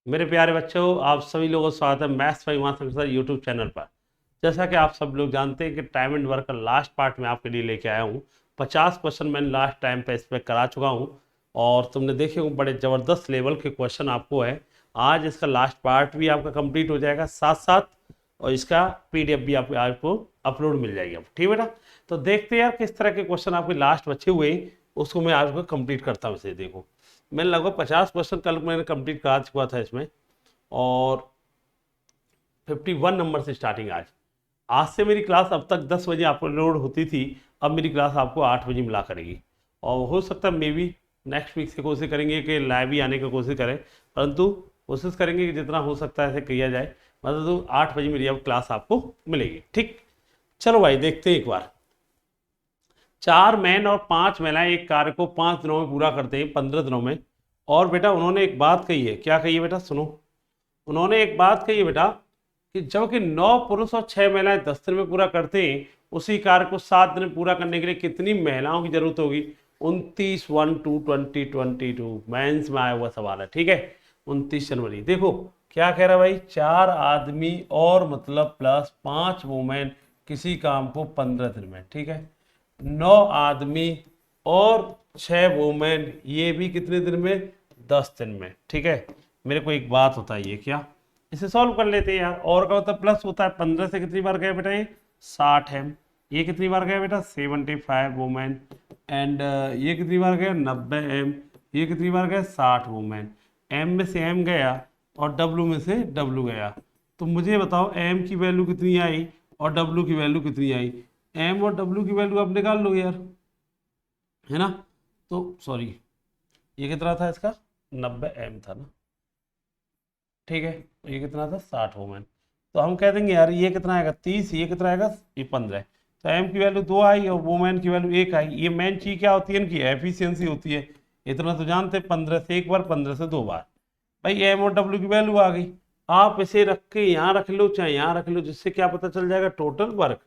मेरे प्यारे बच्चों, आप सभी लोगों का स्वागत है maths by Uma Shankar sir YouTube channel पर। जैसा कि आप सब लोग जानते हैं कि टाइम एंड वर्क का लास्ट पार्ट में आपके लिए लेके आया हूँ। 50 क्वेश्चन मैंने लास्ट टाइम पे इस पर करा चुका हूँ और तुमने देखे होंगे बड़े ज़बरदस्त लेवल के क्वेश्चन आपको है। आज इसका लास्ट पार्ट भी आपका कंप्लीट हो जाएगा साथ साथ, और इसका PDF भी आपको अपलोड मिल जाएगी। अब ठीक बेटा, तो देखते हैं यार किस तरह के क्वेश्चन आपके लास्ट बचे हुए हैं, उसको मैं आज कंप्लीट करता हूँ। इसे देखो, मैंने लगभग 50 क्वेश्चन कल मैंने कंप्लीट करा चुका था इसमें, और 51 नंबर से स्टार्टिंग। आज आज से मेरी क्लास अब तक 10 बजे अपलोड होती थी, अब मेरी क्लास आपको 8 बजे मिला करेगी। और हो सकता है मे बी नेक्स्ट वीक से कोशिश करेंगे कि लाइव ही आने की कोशिश करें, परंतु कोशिश करेंगे कि जितना हो सकता है ऐसे किया जाए। मतलब तो 8 बजे मेरी अब क्लास आपको मिलेगी। ठीक, चलो भाई देखते हैं एक बार। 4 मैन और 5 महिलाएं एक कार्य को 5 दिनों में पूरा करते हैं, 15 दिनों में। और बेटा उन्होंने एक बात कही है। क्या कही है बेटा? सुनो, उन्होंने एक बात कही है बेटा कि जबकि 9 पुरुष और 6 महिलाएं 10 दिन में पूरा करते हैं, उसी कार्य को 7 दिन में पूरा करने के लिए कितनी महिलाओं की जरूरत होगी? 29/1/2022 मेंस में आया हुआ सवाल है। ठीक है, 29 जनवरी। देखो क्या कह रहा है भाई, 4 आदमी और मतलब प्लस 5 वुमेन किसी काम को 15 दिन में। ठीक है, 9 आदमी और 6 वुमेन, ये भी कितने दिन में? 10 दिन में। ठीक है, मेरे को एक बात बताइए, क्या इसे सॉल्व कर लेते हैं यार? और का होता है प्लस होता है, 15 से कितनी बार गया बेटा? ये 60 है। ये कितनी बार गया बेटा? 75 वुमेन। एंड ये कितनी बार गया? 90 एम। ये कितनी बार गया? 60 वुमेन। एम में से एम गया और डब्लू में से डब्लू गया। तो मुझे बताओ एम की वैल्यू कितनी आई और डब्लू की वैल्यू कितनी आई? एम और डब्लू की वैल्यू आप निकाल लो यार, है ना? तो सॉरी, ये कितना था इसका? 90 एम था ना। ठीक है, ये कितना था? 60 वुमेन। तो हम कह देंगे यार ये कितना आएगा? 30। ये कितना आएगा? ये 15। तो एम की वैल्यू 2 आई और वुमेन की वैल्यू 1 आई। ये मेन चीज क्या होती है इनकी? एफिशिएंसी होती है। इतना तो जानते, 15 से एक बार, 15 से 2 बार। भाई एम और डब्ल्यू की वैल्यू आ गई। आप इसे रख के यहाँ रख लो चाहे यहाँ रख लो, जिससे क्या पता चल जाएगा? Total work.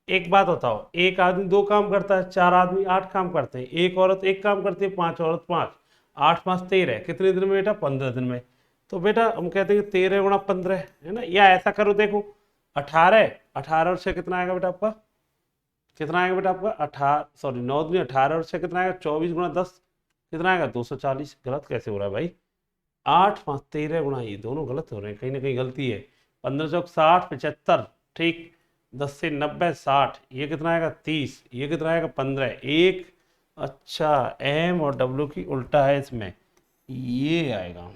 एक बात बताओ, एक आदमी 2 काम करता है, 4 आदमी 8 काम करते हैं, एक औरत 1 काम करती है, 5 औरत 5। 8 5 13। कितने दिन में बेटा? 15 दिन में। तो बेटा हम कहते हैं 13 गुणा 15, है ना? या ऐसा करो, देखो 18। 18 और 6 कितना आएगा बेटा आपका? कितना आएगा बेटा आपका? 18, सॉरी 9 दूनी 18 और 6 कितना आएगा? 24 गुणा 10 कितना आएगा? 240। गलत कैसे हो रहा है भाई? 8 5 13 गुणा, ये दोनों गलत हो रहे हैं, कहीं ना कहीं गलती है। 15 चौक 60 75। ठीक, 10 से 90 60। ये कितना आएगा? 30। ये कितना आएगा? 15। एक। अच्छा, एम और डब्ल्यू की उल्टा है इसमें, ये आएगा।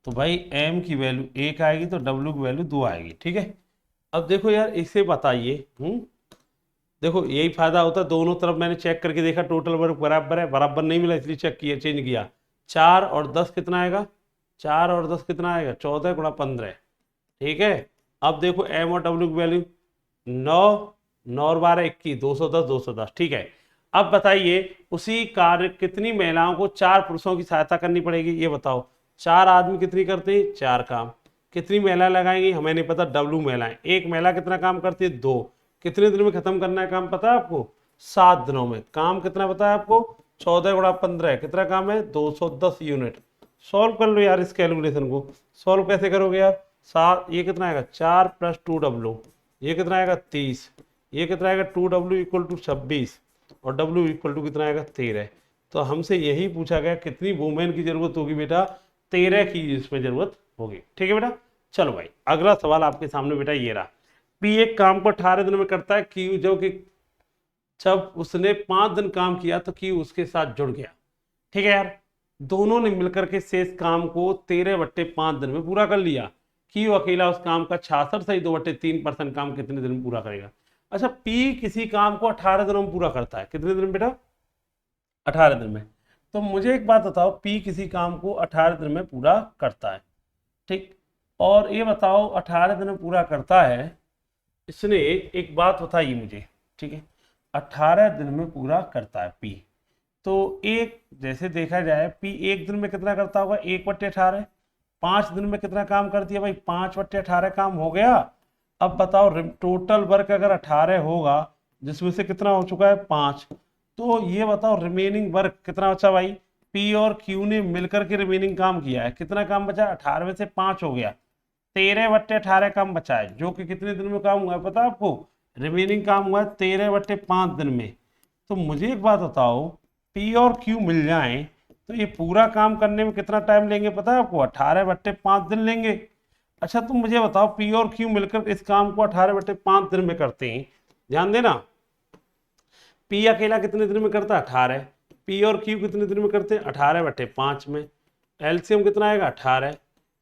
तो भाई एम की वैल्यू 1 आएगी तो डब्ल्यू की वैल्यू 2 आएगी। ठीक है, अब देखो यार इसे बताइए। देखो यही फायदा होता है, दोनों तरफ मैंने चेक करके देखा, टोटल वर्क बराबर है। बराबर नहीं मिला इसलिए चेक किया, चेंज किया। 4 और 10 कितना आएगा? 4 और 10 कितना आएगा? 14 गुणा 15। ठीक है, अब देखो एम और डब्ल्यू की वैल्यू 9। 9 और 12 21, 210 210। ठीक है, अब बताइए उसी कार्य कितनी महिलाओं को 4 पुरुषों की सहायता करनी पड़ेगी? ये बताओ। 4 आदमी कितनी करते हैं? 4 काम। कितनी महिला लगाएंगी? हमें नहीं पता, डब्ल्यू महिलाएं। एक महिला कितना काम करती है? 2। कितने दिन में खत्म करना है काम पता है आपको? 7 दिनों में। काम कितना पता है आपको? 14 गुणा 15। कितना काम है? 210 यूनिट। सॉल्व कर लो यार इस कैलकुलेशन को। सॉल्व कैसे करोगे यार? 7, ये कितना आएगा? 4 + 2W। ये कितना आएगा? 30। ये कितना आएगा? 2W = 26 और W = कितना आएगा? 13। तो हमसे यही पूछा गया कितनी वुमेन की जरूरत होगी बेटा? 13 की इसमें जरूरत होगी। ठीक है बेटा, चलो भाई अगला सवाल आपके सामने बेटा ये रहा। पी एक काम को 18 दिन में करता है, क्यू जो कि जब उसने 5 दिन काम किया तो क्यू उसके साथ जुड़ गया। ठीक है यार, दोनों ने मिलकर के शेष काम को 13/5 दिन में पूरा कर लिया। क्यू अकेला उस काम का 66.2/3% काम कितने दिन में पूरा करेगा? अच्छा, पी किसी काम को 18 दिनों में पूरा करता है। कितने दिन बेटा? 18 दिन में। तो मुझे एक बात बताओ, पी किसी काम को 18 दिन में पूरा करता है, ठीक, और ये बताओ 18 दिन में पूरा करता है, इसने एक बात बताइए मुझे। ठीक है, 18 दिन में पूरा करता है पी। तो एक जैसे देखा जाए, पी एक दिन में कितना करता होगा? 1/18। 5 दिन में कितना काम करती है भाई? 5/18 काम हो गया। अब बताओ टोटल वर्क अगर 18 होगा, जिसमें से कितना हो चुका है? 5। तो ये बताओ रिमेनिंग वर्क कितना बचा भाई? पी और क्यू ने मिलकर के रिमेनिंग काम किया है। कितना काम बचा? 18 में से 5 हो गया, 13/18 काम बचा है, जो कि कितने दिन में काम हुआ है पता है आपको? रिमेनिंग काम हुआ है 13/5 दिन में। तो मुझे एक बात बताओ, पी और क्यू मिल जाए तो ये पूरा काम करने में कितना टाइम लेंगे पता है आपको? 18/5 दिन लेंगे। अच्छा तुम मुझे बताओ, पी और क्यू मिलकर इस काम को 18/5 दिन में करते हैं। ध्यान देना, पी अकेला कितने दिन में करता है? 18। पी और क्यू कितने दिन में करते हैं? 18/5 में। एलसीएम कितना आएगा? 18।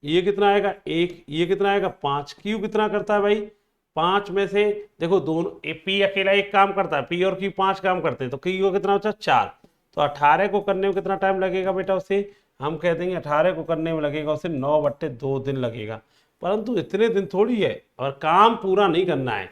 ये कितना आएगा? 1। ये कितना आएगा? 5। क्यू कितना करता है भाई? 5 में से देखो दोनों, पी अकेला एक काम करता है, पी और क्यू 5 काम करते हैं, तो क्यू कितना बचा? 4। तो 18 को करने में कितना टाइम लगेगा बेटा? उसे हम कह देंगे 18 को करने में लगेगा उसे 9/2 दिन लगेगा। परंतु इतने दिन थोड़ी है, और काम पूरा नहीं करना है।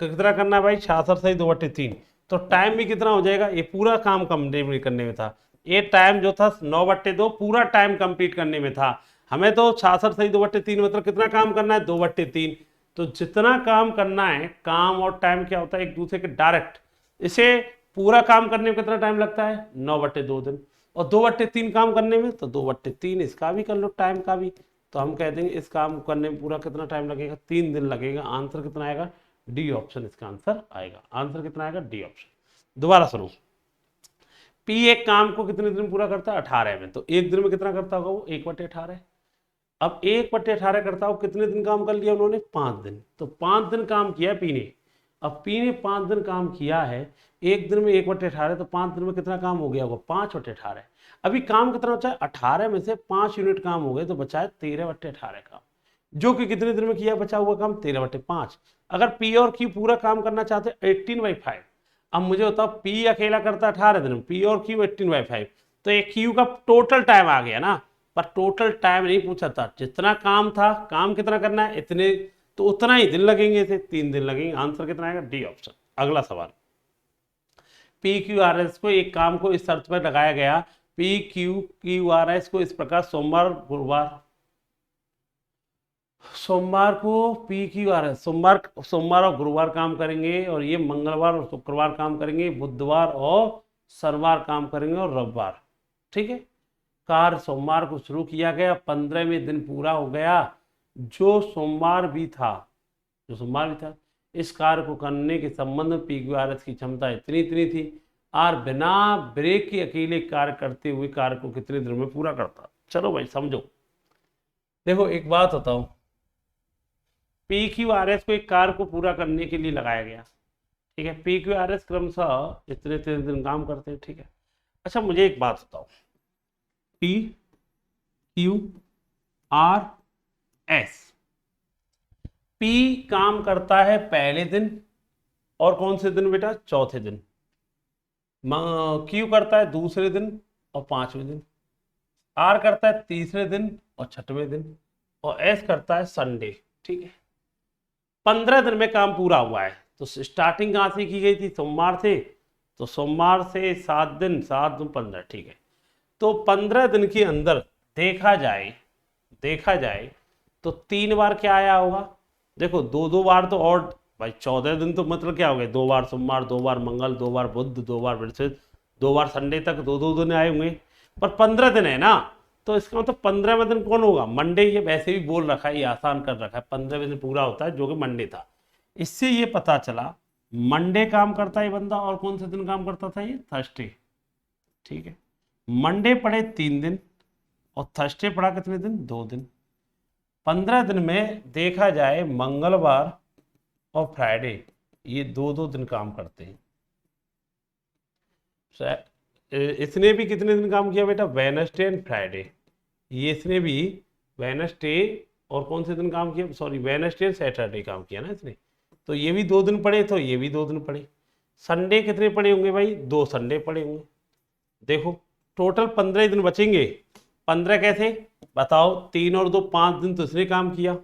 कितना करना है भाई? 66 सही 2/3। तो टाइम भी कितना हो जाएगा? ये पूरा काम कंप्लीट करने में था, ये टाइम जो था 9/2 पूरा टाइम कंप्लीट करने में था। हमें तो 66 सही 2/3 मतलब कितना काम करना है? 2/3। तो जितना काम करना है, काम और टाइम क्या होता है? एक दूसरे के डायरेक्ट। इसे पूरा काम करने में कितना टाइम लगता है? 9/2 दिन। और 2/3 काम करने में, तो 2/3 इसका भी कर लो, टाइम का भी। तो हम कह देंगे इस काम को करने में पूरा कितना टाइम लगेगा? 3 दिन लगेगा। आंसर कितना आएगा? डी ऑप्शन इसका आंसर आएगा। आंसर कितना आएगा? D option. दोबारा सुनो, पी एक काम को कितने दिन पूरा करता है? 18 में। तो एक दिन में कितना करता होगा वो? 1/18। अब 1/18 करता हो, कितने दिन काम कर लिया उन्होंने? 5 दिन। तो 5 दिन काम किया पी ने। अब पी ने 5 दिन काम किया है, एक दिन में 1/18, तो 5 दिन में कितना काम हो गया होगा? 5/18। अभी काम कितना बचा है? 18 में से 5 यूनिट काम हो गए, तो बचा है 13/18 काम, जो कि कितने दिन में किया बचा हुआ काम? 13/5। अगर पी और क्यू पूरा काम करना चाहते 18/5। अब मुझे बताओ, पी अकेला करता 18 दिन में, पी और क्यू 18/5, तो ये क्यू का टोटल टाइम आ गया ना। पर टोटल टाइम नहीं पूछा था, जितना काम था, काम कितना करना है इतने, तो उतना ही दिन लगेंगे, इसे 3 दिन लगेंगे। आंसर कितना आएगा? D option. अगला सवाल, पी क्यू आर एस को एक काम को इस शर्त पर लगाया गया, पी क्यू आर एस को इस प्रकार सोमवार को पी क्यू आर एस सोमवार और गुरुवार काम करेंगे, और ये मंगलवार और शुक्रवार काम करेंगे, बुधवार और शनिवार काम करेंगे, और रविवार। ठीक है, कार्य सोमवार को शुरू किया गया, 15वें दिन पूरा हो गया। जो सोमवार भी था इस कार्य को करने के संबंध में पी क्यू आर एस की क्षमता इतनी थी, और बिना ब्रेक के अकेले कार्य करते हुए कार्य को कितने दिन में पूरा करता। चलो भाई समझो, देखो एक बात बताओ, पी क्यू आर एस को एक कार्य को पूरा करने के लिए लगाया गया। ठीक है, पी क्यू आर एस क्रमशः इतने दिन काम करते हैं। ठीक है, अच्छा मुझे एक बात बताओ, P Q R S, P काम करता है पहले दिन, और कौन से दिन बेटा? चौथे दिन। क्यू करता है दूसरे दिन और 5वें दिन। आर करता है तीसरे दिन और 6वें दिन, और एस करता है संडे। ठीक है, 15 दिन में काम पूरा हुआ है। तो स्टार्टिंग कहां से की गई थी? सोमवार से। तो सोमवार से 7 दिन, 7 दूं 15। ठीक है, तो 15 दिन के अंदर देखा जाए तो 3 बार क्या आया होगा? देखो 2 बार तो, और भाई 14 दिन तो मतलब क्या हो गए? 2 बार सोमवार, 2 बार मंगल, 2 बार बुध, 2 बार बृहस्पति, 2 बार संडे तक 2 दिन आए होंगे। पर 15 दिन है ना, तो इसका मतलब 15वें दिन कौन होगा? मंडे। ये वैसे भी बोल रखा है, ये आसान कर रखा है, 15वें दिन पूरा होता है, जो कि मंडे था। इससे ये पता चला मंडे काम करता है बंदा, और कौन से दिन काम करता था? ये थर्सडे। ठीक है, मंडे पड़े 3 दिन, और थर्सडे पड़ा कितने दिन? 2 दिन। 15 दिन में देखा जाए मंगलवार और फ्राइडे, ये 2 दिन काम करते हैं। इसने भी कितने दिन काम किया बेटा? Wednesday and Friday. ये इसने भी वेडनेसडे और कौन से दिन काम किया? सॉरी, वेडनेसडे एंड सैटरडे काम किया ना इसने। तो ये भी 2 दिन पड़े, तो ये भी 2 दिन पड़े। संडे कितने पड़े होंगे भाई? 2 संडे पड़े होंगे। देखो टोटल 15 दिन बचेंगे। 15 कैसे बताओ? 3 और 2 5 दिन तो इसने काम किया,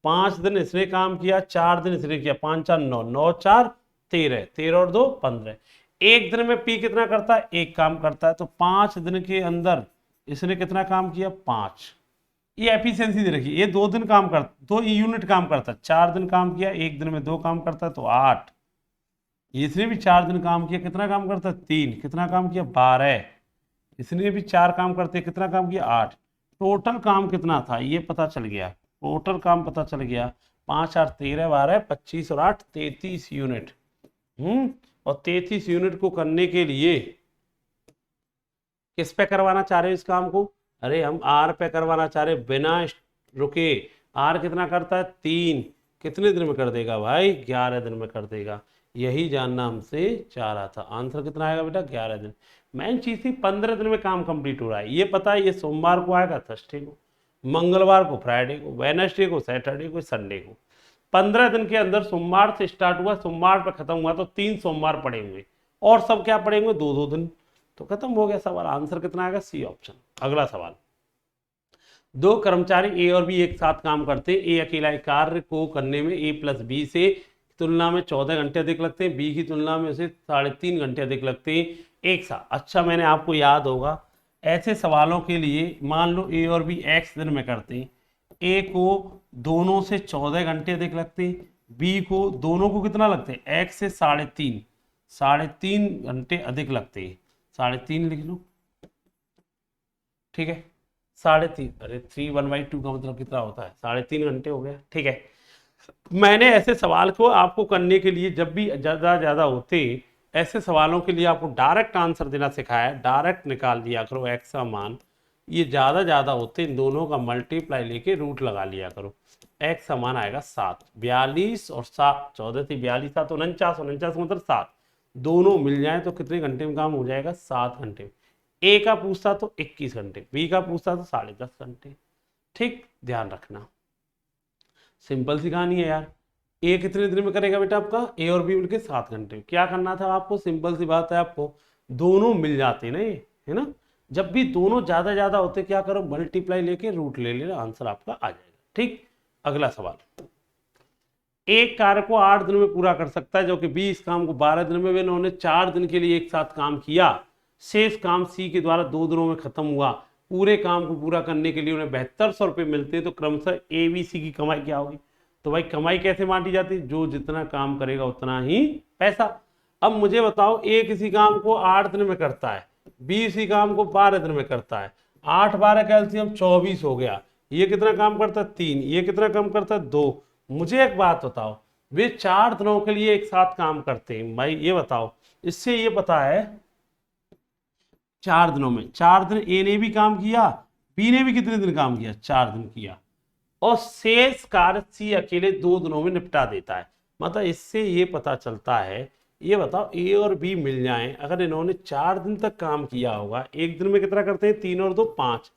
5 दिन इसने काम किया, 4 दिन इसने किया, 5 4 9, 9 4 13, 13 और 2 15। एक दिन में पी कितना करता है? एक काम करता है। तो 5 दिन के अंदर इसने कितना काम किया? 5। ये एफिशिएंसी दे रखी है। ये 2 दिन काम करता, 2 यूनिट काम करता है, 4 दिन काम किया, एक दिन में 2 काम करता है, तो 8। इसने भी 4 दिन काम किया, कितना काम करता है? 3। कितना काम किया? 12। इसने भी 4 काम करते, कितना काम किया 8। टोटल काम कितना था ये पता चल गया, टोटल काम पता चल गया 5 8 13 12 25 और 8 33 यूनिट। और 33 यूनिट को करने के लिए किस पे करवाना चाह रहे हो इस काम को? अरे हम आर पे करवाना चाह रहे बिना रुके। आर कितना करता है 3, कितने दिन में कर देगा भाई 11 दिन में कर देगा। यही जानना हमसे चाह रहा था। आंसर कितना आएगा बेटा 11 दिन। मेन चीज थी 15 दिन में काम कंप्लीट हो रहा है। ये पता है ये सोमवार को आएगा, थर्सडे को, मंगलवार को, फ्राइडे को, वेडनेसडे को, सैटरडे को, संडे को। 15 दिन के अंदर सोमवार से स्टार्ट हुआ, सोमवार पर खत्म हुआ, तो 3 सोमवार पड़े हुए और सब क्या पड़े हुए 2 2 दिन। तो खत्म हो गया सवाल। आंसर कितना आएगा सी ऑप्शन। अगला सवाल, 2 कर्मचारी ए और बी एक साथ काम करते हैं। ए अकेला कार्य को करने में ए प्लस बी से तुलना में 14 घंटे अधिक लगते हैं, बी की तुलना में उसे 3.5 घंटे अधिक लगते हैं एक साथ। अच्छा मैंने आपको याद होगा ऐसे सवालों के लिए मान लो ए और बी एक्स दिन में करते हैं, ए को दोनों से 14 घंटे अधिक लगते हैं, बी को दोनों को कितना लगते हैं एक्स से 3.5 घंटे अधिक लगते हैं। 3.5 लिख लो, ठीक है 3.5, अरे 3 1/2 का मतलब कितना होता है 3.5 घंटे हो गया, ठीक है। मैंने ऐसे सवाल को आपको करने के लिए जब भी ज़्यादा होते ऐसे सवालों के लिए आपको डायरेक्ट आंसर देना सिखाया, डायरेक्ट निकाल दिया करो एक्स का मान। ये ज़्यादा होते इन दोनों का मल्टीप्लाई लेके रूट लगा लिया करो। एक्स का मान आएगा 7, 42 और 7, 14 थी 42 7 49, 49 मतलब 7, दोनों मिल जाए तो कितने घंटे में काम हो जाएगा 7 घंटे में। ए का पूछता तो 21 घंटे, बी का पूछता तो 10.5 घंटे। ठीक, ध्यान रखना सिंपल सी कहानी है यार। ए कितने दिन में करेगा बेटा आपका, ए और बी मिलकर 7 घंटे। क्या करना था आपको, सिंपल सी बात है, आपको दोनों मिल जाते ना ये, है ना। जब भी दोनों ज्यादा होते क्या करो मल्टीप्लाई लेके रूट ले लेना, आंसर आपका आ जाएगा। ठीक, अगला सवाल, एक कार्य को 8 दिन में पूरा कर सकता है, जो कि बी इस काम को 12 दिन में, वे इन्होंने 4 दिन के लिए एक साथ काम किया। शेष काम सी के द्वारा 2 दिनों में खत्म हुआ। पूरे काम को पूरा करने के लिए उन्हें 7200 रुपये मिलते हैं। तो क्रमशः ए बी सी की कमाई क्या होगी? तो भाई कमाई कैसे बांटी जाती है, जो जितना काम करेगा उतना ही पैसा। अब मुझे बताओ ए किसी काम को 8 दिन में करता है, बी इसी काम को 12 दिन में करता है। 8 12 कैल्सियम 24 हो गया। ये कितना काम करता है 3, ये कितना काम करता है 2। मुझे एक बात बताओ, वे 4 दिनों के लिए एक साथ काम करते हैं। भाई ये बताओ, इससे ये पता है 4 दिनों में 4 दिन ए ने भी काम किया, बी ने भी कितने दिन काम किया 4 दिन किया, और शेष कार्य सी अकेले 2 दिनों में निपटा देता है। मतलब इससे ये पता चलता है, ये बताओ ए और बी मिल जाएं, अगर इन्होंने 4 दिन तक काम किया होगा, एक दिन में कितना करते हैं 3 और 2 5,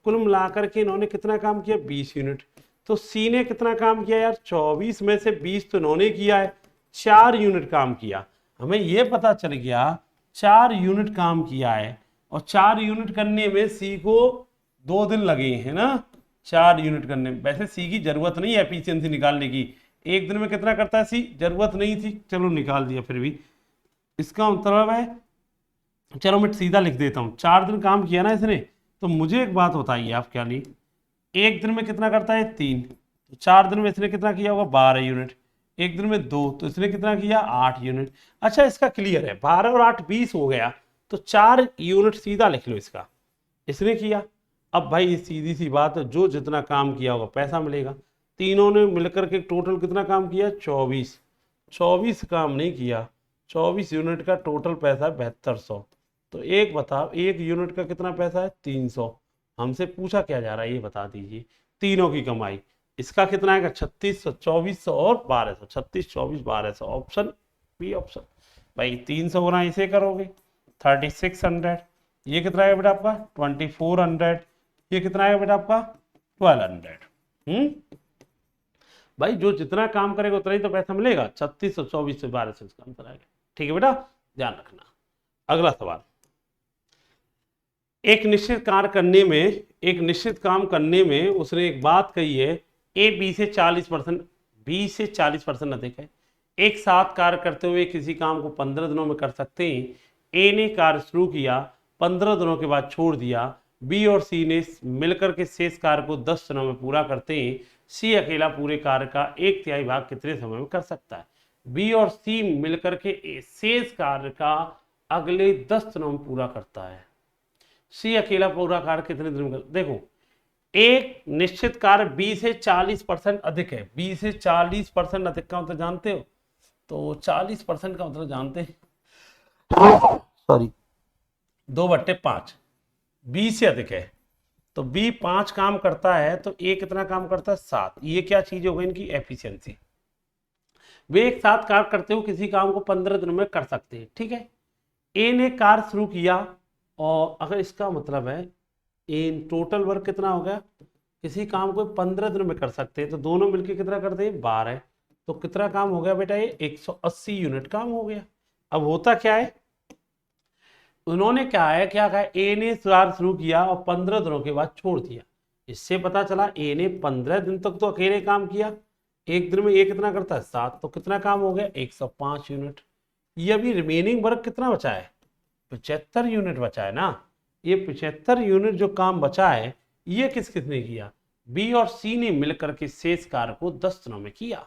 कुल मिलाकर के इन्होंने कितना काम किया 20 यूनिट। तो सी ने कितना काम किया यार 24 में से 20 तो इन्होंने किया है, 4 यूनिट काम किया। हमें ये पता चल गया 4 यूनिट काम किया है, और 4 यूनिट करने में सी को 2 दिन लगे हैं ना, 4 यूनिट करने में। वैसे सी की जरूरत नहीं है एफिशिएंसी निकालने की, एक दिन में कितना करता है सी, जरूरत नहीं थी, चलो निकाल दिया। फिर भी इसका मतलब है, चलो मैं सीधा लिख देता हूँ, 4 दिन काम किया ना इसने। तो मुझे एक बात बताइए आप क्या नहीं, एक दिन में कितना करता है 3, तो 4 दिन में इसने कितना किया होगा 12 यूनिट, एक दिन में 2 तो इसने कितना किया 8 यूनिट। अच्छा इसका क्लियर है, 12 और 8 20 हो गया, तो 4 यूनिट सीधा लिख लो इसका, इसने किया। अब भाई सीधी सी बात है, जो जितना काम किया होगा पैसा मिलेगा। तीनों ने मिलकर के टोटल कितना काम किया 24, 24 काम नहीं किया, 24 यूनिट का टोटल पैसा है 7200। तो एक बताओ एक यूनिट का कितना पैसा है 300। हमसे पूछा क्या जा रहा है ये बता दीजिए, तीनों की कमाई। इसका कितना आएगा 3600, 2400 और 1200, 36 24 1200, ऑप्शन बी ऑप्शन। भाई 300 गुना इसे करोगे 3600, ये कितना आएगा बेटा आपका 2400, ये कितना आएगा बेटा आपका 1200। भाई जो जितना काम करेगा उतना ही तो पैसा मिलेगा, 3600 2400 1200 इसका आंसर आएगा। ठीक है बेटा, ध्यान रखना। अगला सवाल, एक निश्चित कार्य करने में, एक निश्चित काम करने में उसने एक बात कही है, ए बी से 40%, बी से 40% अधिक है। एक साथ कार्य करते हुए किसी काम को 15 दिनों में कर सकते हैं। ए ने कार्य शुरू किया, 15 दिनों के बाद छोड़ दिया। बी और सी ने मिलकर के शेष कार्य को 10 दिनों में पूरा करते हैं। सी अकेला पूरे कार्य का 1/3 भाग कितने समय में कर सकता है? बी और सी मिलकर के शेष कार्य का अगले 10 दिनों में पूरा करता है। सी अकेला पूरा कार्य कितने दिन में कर, देखो एक निश्चित कार्य 20 से 40% अधिक है। 20 से 40% अधिक का मतलब जानते हो, तो 40% का मतलब जानते हैं, सॉरी 2/5, 20 से अधिक है तो बी 5 काम करता है तो ए कितना काम करता है 7। ये क्या चीज होगी इनकी एफिशिएंसी। वे एक साथ कार्य करते हो किसी काम को 15 दिनों में कर सकते हैं, ठीक है। ए ने कार्य शुरू किया और अगर इसका मतलब है ए टोटल वर्क कितना हो गया, किसी काम को 15 दिनों में कर सकते हैं तो दोनों मिलकर कितना करते हैं 12। तो कितना काम हो गया बेटा, ये 180 यूनिट काम हो गया। अब होता क्या है, उन्होंने क्या कहा, ए ने कार्य शुरू किया और 15 दिनों के बाद छोड़ दिया। इससे पता चला ए ने 15 दिन तक तो अकेले काम किया, एक दिन में ए कितना करता है 7, तो कितना काम हो गया 105 यूनिट। ये अभी रिमेनिंग वर्क कितना बचा है 75 यूनिट बचा है ना। ये 75 यूनिट जो काम बचा है ये किस किसने किया, बी और सी ने मिलकर के शेष कार्य को 10 दिनों में किया।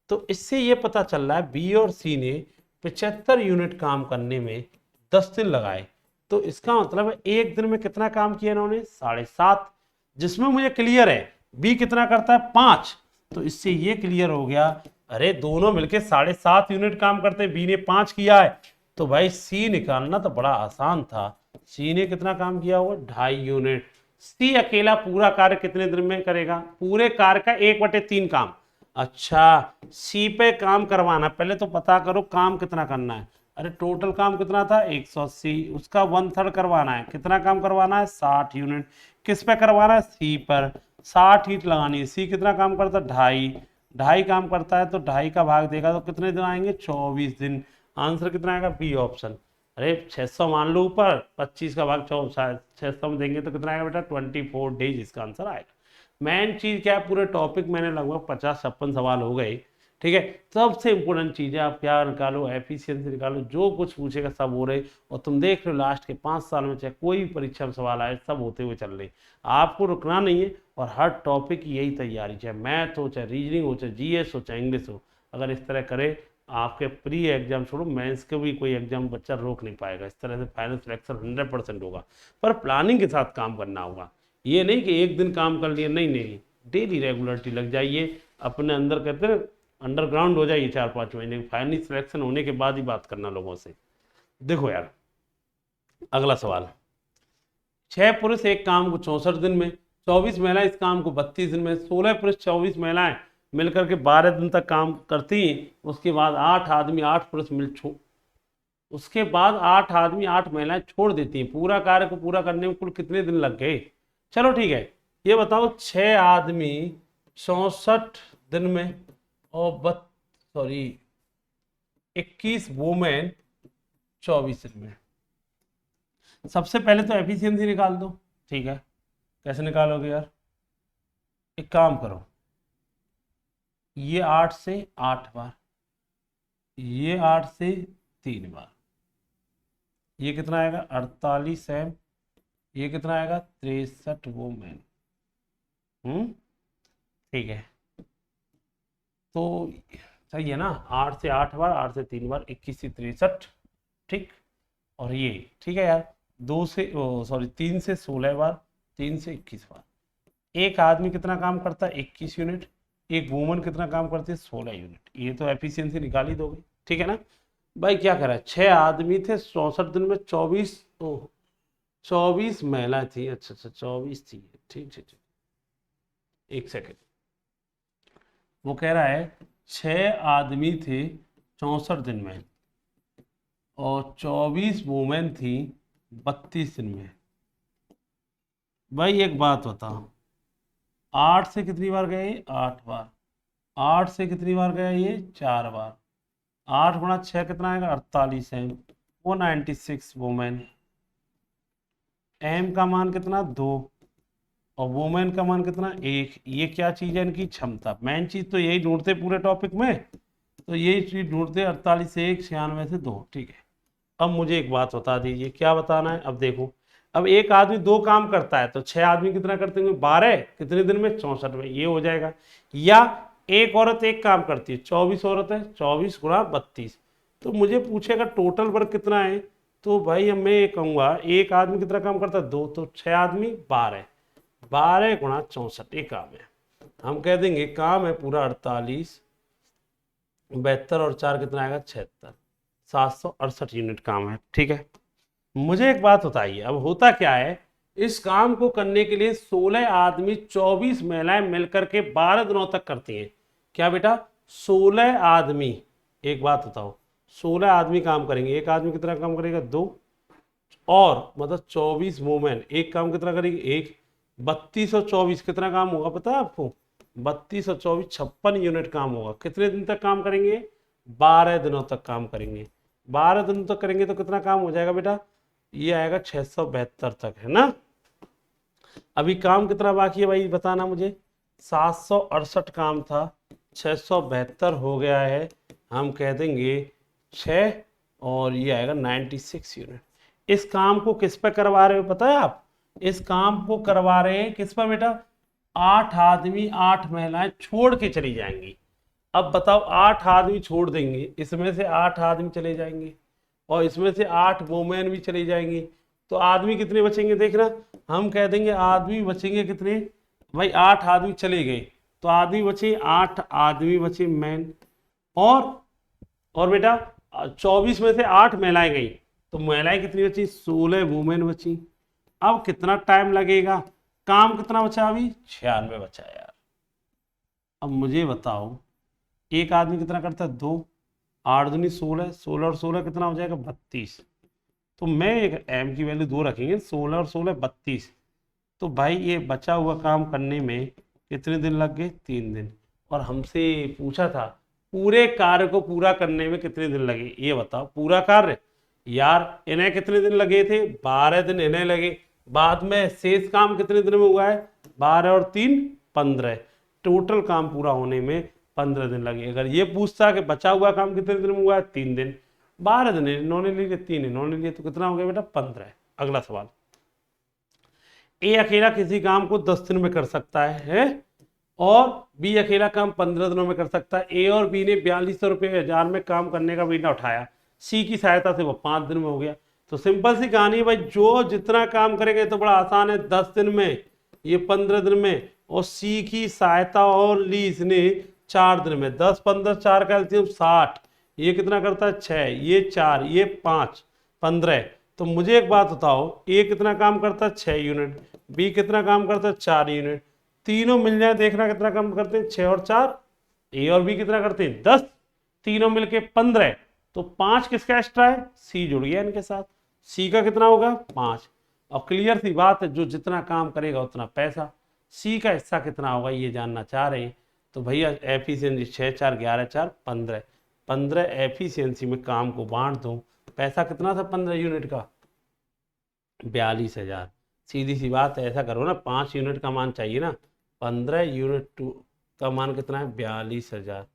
तो इससे ये पता चल रहा है बी और सी ने 75 यूनिट काम करने में 10 दिन लगाए। तो इसका मतलब है एक दिन में कितना काम किया इन्होंने 7.5, जिसमें मुझे क्लियर है बी कितना करता है 5। तो इससे ये क्लियर हो गया, अरे दोनों मिलके 7.5 यूनिट काम करते हैं, बी ने 5 किया है तो भाई सी निकालना तो बड़ा आसान था। सी ने कितना काम किया होगा 2.5 यूनिट। सी अकेला पूरा कार्य कितने दिन में करेगा, पूरे कार्य का 1/3 काम। अच्छा सी पे काम करवाना, पहले तो पता करो काम कितना करना है। अरे टोटल काम कितना था 180, उसका 1/3 करवाना है, कितना काम करवाना है 60 यूनिट। किस पे करवाना है सी पर, 60 हीट लगानी है। सी कितना काम करता है 2.5 काम करता है तो 2.5 का भाग देगा तो कितने दिन आएंगे 24 दिन। आंसर कितना आएगा बी ऑप्शन। अरे 600 मान लो ऊपर, 25 का भाग 600 में देंगे तो कितना आएगा बेटा 24 डेज, इसका आंसर आएगा। मेन चीज क्या है, पूरे टॉपिक मैंने लगभग 50-56 सवाल हो गए, ठीक है। सबसे इंपॉर्टेंट चीज है आप क्या निकालो, एफिशिएंसी निकालो, जो कुछ पूछेगा सब हो रहे। और तुम देख रहे हो लास्ट के 5 साल में चाहे कोई भी परीक्षा में सवाल आए सब होते हुए चल रहे, आपको रुकना नहीं है। और हर टॉपिक की यही तैयारी, चाहे मैथ हो, चाहे रीजनिंग हो, चाहे जीएस हो, चाहे इंग्लिश हो, अगर इस तरह करे आपके प्री एग्जाम छोड़ो मेंस के भी कोई एग्जाम बच्चा रोक नहीं पाएगा। इस तरह से फाइनल सिलेक्शन 100% होगा, पर प्लानिंग के साथ काम करना होगा। ये नहीं कि एक दिन काम कर लिया, नहीं, डेली रेगुलरिटी लग जाइए, अपने अंदर कहते हैं अंडरग्राउंड हो जाइए 4-5 महीने। फाइनल सिलेक्शन होने के बाद ही बात करना लोगों से। देखो यार अगला सवाल, 6 पुरुष एक काम को 64 दिन में, 24 महिलाएं इस काम को 32 दिन में, 16 पुरुष 24 महिलाएं मिलकर के 12 दिन तक काम करती हैं। उसके बाद 8 आदमी 8 पुरुष उसके बाद 8 आदमी 8 महिलाएं छोड़ देती हैं। पूरा कार्य को पूरा करने में कुल कितने दिन लग गए। चलो ठीक है, ये बताओ 6 आदमी 64 दिन में और 21 वुमेन 24 दिन में। सबसे पहले तो एफिशिएंसी निकाल दो, ठीक है। कैसे निकालोगे यार, एक काम करो, ये 8 से 8 बार, ये 8 से 3 बार, ये कितना आएगा 48 है, ये कितना आएगा 63 वुमेन। ठीक है, तो सही है ना, 8 से 8 बार, 8 से 3 बार, 21 से 63, ठीक। और ये ठीक है यार, 3 से 16 बार, 3 से 21 बार। एक आदमी कितना काम करता है 21 यूनिट, एक वुमन कितना काम करती है 16 यूनिट। ये तो एफिशिएंसी निकाल ही दोगे, ठीक है ना भाई। क्या करा, 6 आदमी थे 64 दिन में, 24 महिला थी, अच्छा 24 थी, ठीक। एक सेकेंड, वो कह रहा है 6 आदमी थे 64 दिन में और 24 वुमेन थी 32 दिन में। भाई एक बात बताओ, 8 से कितनी बार गए 8 बार, 8 से कितनी बार गया ये 4 बार, 8 गुणा 6 कितना आएगा 48 है, वो 96 वुमेन। एम का मान कितना 2 और वुमेन का मान कितना 1। ये क्या चीज़ है इनकी क्षमता, मेन चीज़ तो यही ढूंढते पूरे टॉपिक में, तो यही चीज़ ढूंढते 48 से 1, 96 से 2, ठीक है। अब मुझे एक बात बता दीजिए, क्या बताना है। अब देखो, अब एक आदमी 2 काम करता है तो 6 आदमी कितना करते होंगे 12, कितने दिन में 64 में, ये हो जाएगा। या एक औरत 1 काम करती है, 24 औरत है, 24 गुणा 32। तो मुझे पूछेगा टोटल वर्क कितना है, तो भाई अब मैं ये कहूँगा एक आदमी कितना काम करता है, 2, तो 6 आदमी 12, 12 गुणा 64 ये काम है। हम कह देंगे काम है पूरा 48, 72 और 4 कितना आएगा 76, 768 यूनिट काम है। ठीक है, मुझे एक बात बताइए, अब होता क्या है, इस काम को करने के लिए 16 आदमी 24 महिलाएं मिलकर के 12 दिनों तक करती हैं। क्या बेटा, 16 आदमी, एक बात बताओ, 16 आदमी काम करेंगे, एक आदमी कितना काम करेगा, 2, और मतलब 24 वुमेन एक काम कितना करेगी, एक, 32 और 24 कितना काम होगा पता है आपको, 32 और 24 56 यूनिट काम होगा। कितने दिन तक काम करेंगे, 12 दिनों तक काम करेंगे। 12 दिनों तक करेंगे तो कितना काम हो जाएगा बेटा, ये आएगा 672 तक, है ना। अभी काम कितना बाकी है भाई बताना मुझे, 768 काम था, 672 हो गया है, हम कह देंगे 6, और ये आएगा 96 यूनिट। इस काम को किस पे करवा रहे हो पता है आप, इस काम को करवा रहे हैं किस पर बेटा, 8 आदमी 8 महिलाएं छोड़ के चली जाएंगी। अब बताओ 8 आदमी छोड़ देंगे, इसमें से 8 आदमी चले जाएंगे और इसमें से 8 वोमेन भी चली जाएंगी, तो आदमी कितने बचेंगे देखना, हम कह देंगे आदमी बचेंगे कितने भाई, 8 आदमी चले गए तो आदमी बचे 8 आदमी बचे मैन, और बेटा 24 में से 8 महिलाएं गई तो महिलाएं कितनी बची, 16 वुमेन बची। अब कितना टाइम लगेगा, काम कितना बचा अभी, 96 बचा यार। अब मुझे बताओ एक आदमी कितना करता है, 2, 8 दूनी 16, 16 और 16 कितना हो जाएगा, 32। तो मैं एक m की वैल्यू 2 रखेंगे, 16 और 16 32। तो भाई ये बचा हुआ काम करने में कितने दिन लग गए, 3 दिन। और हमसे पूछा था पूरे कार्य को पूरा करने में कितने दिन लगे, ये बताओ पूरा कार्य, यार इन्हें कितने दिन लगे थे, 12 दिन इन्हें लगे। बाद में शेष काम कितने दिन में हुआ है, 12 और 3 15, टोटल काम पूरा होने में 15 दिन लगे। अगर ये पूछता कि बचा हुआ काम कितने दिन में हुआ है, 3 दिन, 12 दिन इन्होंने लिए, 3 इन्होंने लिए, तो कितना हो गया बेटा, 15। अगला सवाल, ए अकेला किसी काम को 10 दिन में कर सकता है और बी अकेला काम 15 दिनों में कर सकता है। ए और बी ने 4200 रुपये 1000 में काम करने का बीड़ा उठाया, सी की सहायता से वो 5 दिन में हो गया। तो सिंपल सी कहानी है भाई, जो जितना काम करेंगे तो बड़ा आसान है, 10 दिन में, ये 15 दिन में, और सी की सहायता और ली इसने 4 दिन में। 10 15 4 का एलसीएम 60, ये कितना करता है 6, ये 4, ये 5 15। तो मुझे एक बात बताओ, ए कितना काम करता है 6 यूनिट, बी कितना काम करता है 4 यूनिट, तीनों मिल जाए देखना कितना काम करते हैं, 6 और 4, ए और बी कितना करते हैं 10, तीनों मिलके 15। तो 5 किसका एक्स्ट्रा है, सी जुड़ गया इनके साथ, सी का कितना होगा 5। और क्लियर सी बात है, जो जितना काम करेगा उतना पैसा, सी का हिस्सा कितना होगा ये जानना चाह रहे हैं। तो भैया एफिशिएंसी 6 4 11 4 15, 15 एफिशिएंसी में काम को बांट दो, पैसा कितना था 15 यूनिट का, 42,000। सीधी सी बात है, ऐसा करो ना, 5 यूनिट का मान चाहिए ना, 15 यूनिट का मान कितना है 42,000,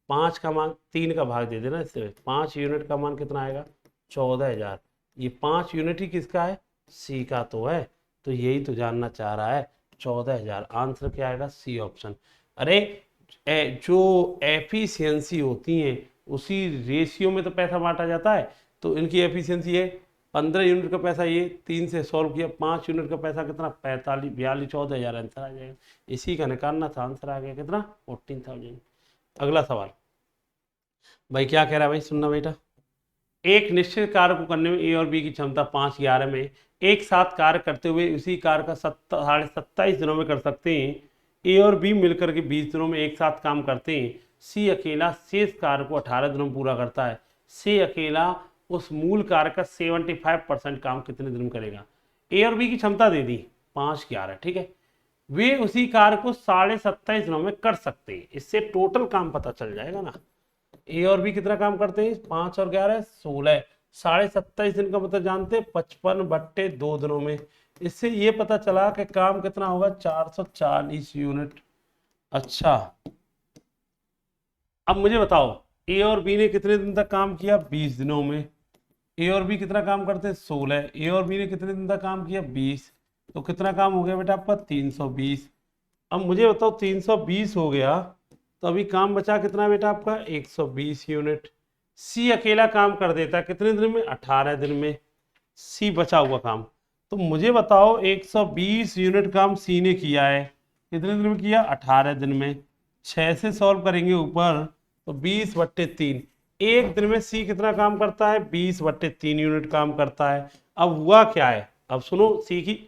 5 का मान 3 का भाग दे देना इससे, 5 यूनिट का मान कितना आएगा 14,000। ये 5 यूनिट ही किसका है, सी का तो है, तो यही तो जानना चाह रहा है 14,000। आंसर क्या आएगा, सी ऑप्शन। अरे जो एफिशिएंसी होती है उसी रेशियो में तो पैसा बांटा जाता है, तो इनकी एफिशिएंसी है 15 यूनिट का पैसा, ये 3 से सॉल्व किया, 5 यूनिट का पैसा कितना 45 42 14,000 आंसर आ जाएगा। इसी का निकालना था, आंसर आ गया कितना 14,000। अगला सवाल भाई क्या कह रहा है भाई, सुनना बेटा, एक निश्चित कार्य को करने में ए और बी की क्षमता 5 11 में एक साथ कार्य करते हुए उसी कार्य का 27.5 दिनों में कर सकते हैं। ए और बी मिलकर के 20 दिनों में एक साथ काम करते हैं। सी अकेला शेष कार्य को 18 दिनों में पूरा करता है। सी अकेला उस मूल कार्य का 75% काम कितने दिन में करेगा। ए और बी की क्षमता दे दी 5 11, ठीक है, वे उसी कार्य को 27.5 दिनों में कर सकते हैं। इससे टोटल काम पता चल जाएगा ना, ए और बी कितना काम करते हैं, 5 और 11 16, 27.5 दिन का मतलब जानते हैं 55/2 दिनों में। इससे ये पता चला कि काम कितना होगा 440 यूनिट। अच्छा अब मुझे बताओ, ए और बी ने कितने दिन तक काम किया 20 दिनों में। ए और बी कितना काम करते हैं 16, ए और बी ने कितने दिन तक काम किया 20, तो कितना काम हो गया बेटा आपका 320। अब मुझे बताओ 320 हो गया तो अभी काम बचा कितना बेटा आपका 120 यूनिट। सी अकेला काम कर देता है कितने दिन में 18 दिन में। सी बचा हुआ काम। तो मुझे बताओ 120 यूनिट काम सी ने किया है, कितने दिन में किया? 18 दिन में। 6 से सॉल्व करेंगे ऊपर तो 20/3। एक दिन में सी कितना काम करता है? 20/3 यूनिट काम करता है। अब हुआ क्या है, अब सुनो, सी की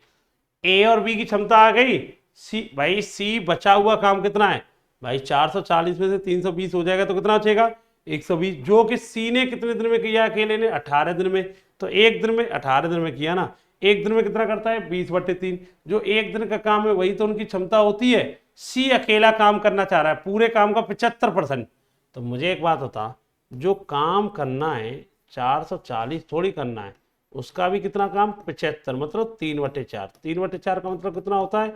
ए और बी की क्षमता आ गई। सी भाई, सी बचा हुआ काम कितना है भाई? 440 में से 320 हो जाएगा तो कितना बचेगा? 120, जो कि सी ने कितने दिन में किया? अकेले ने 18 दिन में। तो एक दिन में 18 दिन में किया ना, एक दिन में कितना करता है? 20/3। जो एक दिन का काम है वही तो उनकी क्षमता होती है। सी अकेला काम करना चाह रहा है पूरे काम का 75%। तो मुझे एक बात बता, जो काम करना है 440 थोड़ी करना है, उसका भी कितना काम? 75, मतलब 3/4। 3/4 का मतलब कितना होता है?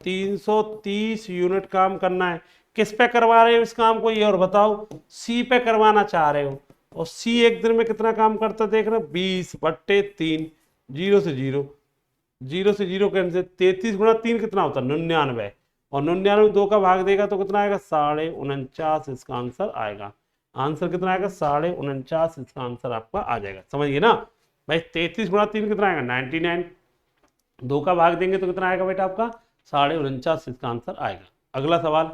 330 यूनिट काम करना है। किस पे करवा रहे हो इस काम को, ये और बताओ? सी पे करवाना चाह रहे हो। और सी एक दिन में कितना काम करता है देख रहे हो? 20/3। 0 से 0, 0 से 0 कैंसिल। 33 गुणा 3 कितना होता है? 99। और 99 2 का भाग देगा तो कितना आएगा? 49.5 इसका आंसर आएगा। आंसर कितना आएगा? 49.5 इसका आंसर आपका आ जाएगा। समझिए ना भाई, 33 गुणा 3 कितना आएगा? 99। 2 का भाग देंगे तो कितना आएगा बेटा आपका? 49.5 इसका आंसर आएगा। अगला सवाल,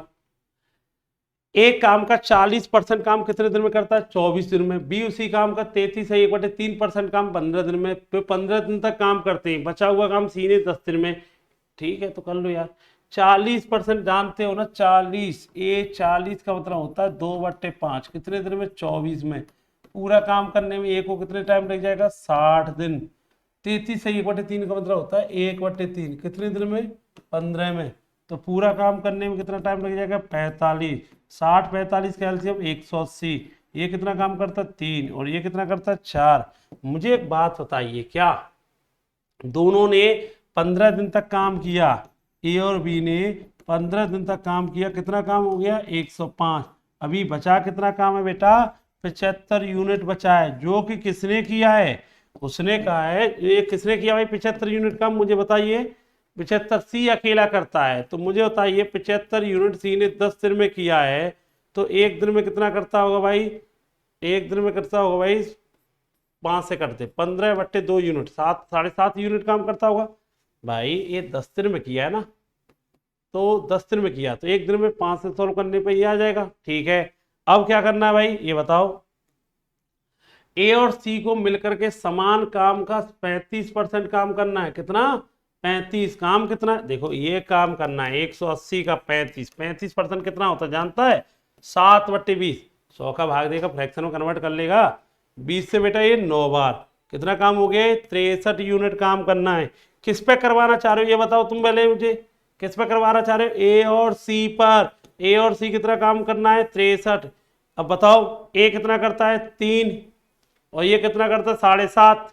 एक काम का 40% काम कितने दिन में करता है? 24 दिन में। बी उसी काम का 33 है 1/3% काम 15 दिन में। फिर 15 दिन तक काम करते हैं, बचा हुआ काम सी ने 10 दिन में। ठीक है, तो कर लो यार। 40% जानते हो ना? 40, ये 40 का मतलब होता है 2/5। कितने दिन में? 24 में। पूरा काम करने में ए को कितने टाइम लग जाएगा? 60 दिन। 33 से 1/3 का मतलब होता है 1/3। कितने दिन में? 15 में। तो पूरा काम करने में कितना टाइम लग जाएगा? 45। 60 45 का एलसीएम 180। ये कितना काम करता है? 3। और ये कितना करता है? 4। मुझे एक बात बताइए, क्या दोनों ने 15 दिन तक काम किया? ए और बी ने 15 दिन तक काम किया। कितना काम हो गया? 105। अभी बचा कितना काम है बेटा? 75 यूनिट बचा है, जो कि किसने किया है? उसने कहा है। ये किसने किया भाई 75 यूनिट काम? मुझे बताइए। 75 सी अकेला करता है। तो मुझे बताइए 75 यूनिट सी ने 10 दिन में किया है, तो एक दिन में कितना करता होगा भाई? एक दिन में करता होगा भाई, 5 से करते 15/2 यूनिट, 7 7.5 यूनिट काम करता होगा भाई। ये 10 दिन में किया है ना, तो 10 दिन में किया तो एक दिन में 5 से सॉल्व करने पे ये आ जाएगा। ठीक है, अब क्या करना है भाई ये बताओ? ए और सी को मिलकर के समान काम का 35% काम करना है। कितना? 35। काम कितना? देखो ये काम करना है 180 का 35। 35% कितना होता है जानता है? 7/20। 100 का भाग देगा, फ्रैक्शन में कन्वर्ट कर लेगा। 20 से बेटा ये 9 बार। कितना काम हो गया? 63 यूनिट काम करना है। किस पे करवाना चाह रहे हो ये बताओ तुम पहले मुझे? किस पे करवाना चाह रहे हो? ए और सी पर। ए और सी कितना काम करना है? 63। अब बताओ, ए कितना करता है? 3। और ये कितना करता है? 7.5।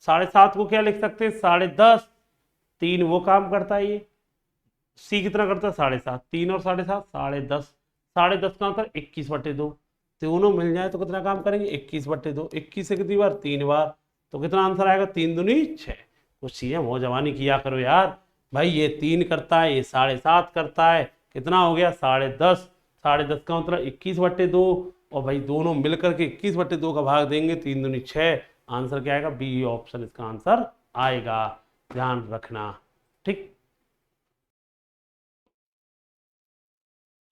7.5 को क्या लिख सकते हैं? 10.5। 3 वो काम करता है ये। सी कितना करता है? 7.5। 3 और 7.5 10.5। 10.5 का आंसर 21/2। दोनों मिल जाए तो कितना काम करेंगे? 21/2। 21 से कितनी बार? 3 बार। तो कितना आंसर आएगा? 3 दूनी 6। कुछ चीजें हो जवानी किया करो यार। भाई ये 3 करता है, ये 7.5 करता है, कितना हो गया? 10.5। 10.5 का मतलब 21/2। और भाई दोनों मिलकर के 21/2 का भाग देंगे, 3 दूनी 6। आंसर क्या आएगा? बी ऑप्शन इसका आंसर आएगा। ध्यान रखना। ठीक।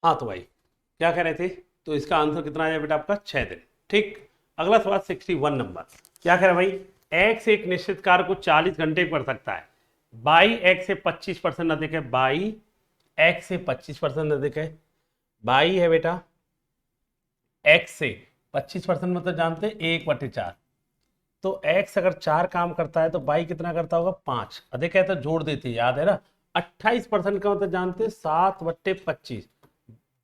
हाँ तो भाई क्या कह रहे थे? तो इसका आंसर कितना आ जाए बेटा आपका? 6 दिन। ठीक। अगला सवाल 61 नंबर क्या कह रहा है भाई? एक्स एक निश्चित कार्य को 40 घंटे कर सकता है। बाई एक्स से 25% अधिक है। बाई एक्स से 25% अधिक है। बाई है बेटा एक्स से 25% मतलब जानते हैं 1/4। तो एक्स अगर 4 काम करता है तो बाई कितना करता होगा? 5। अधिक है तो जोड़ देते, याद है ना? 28% का मतलब जानते हैं 7/25।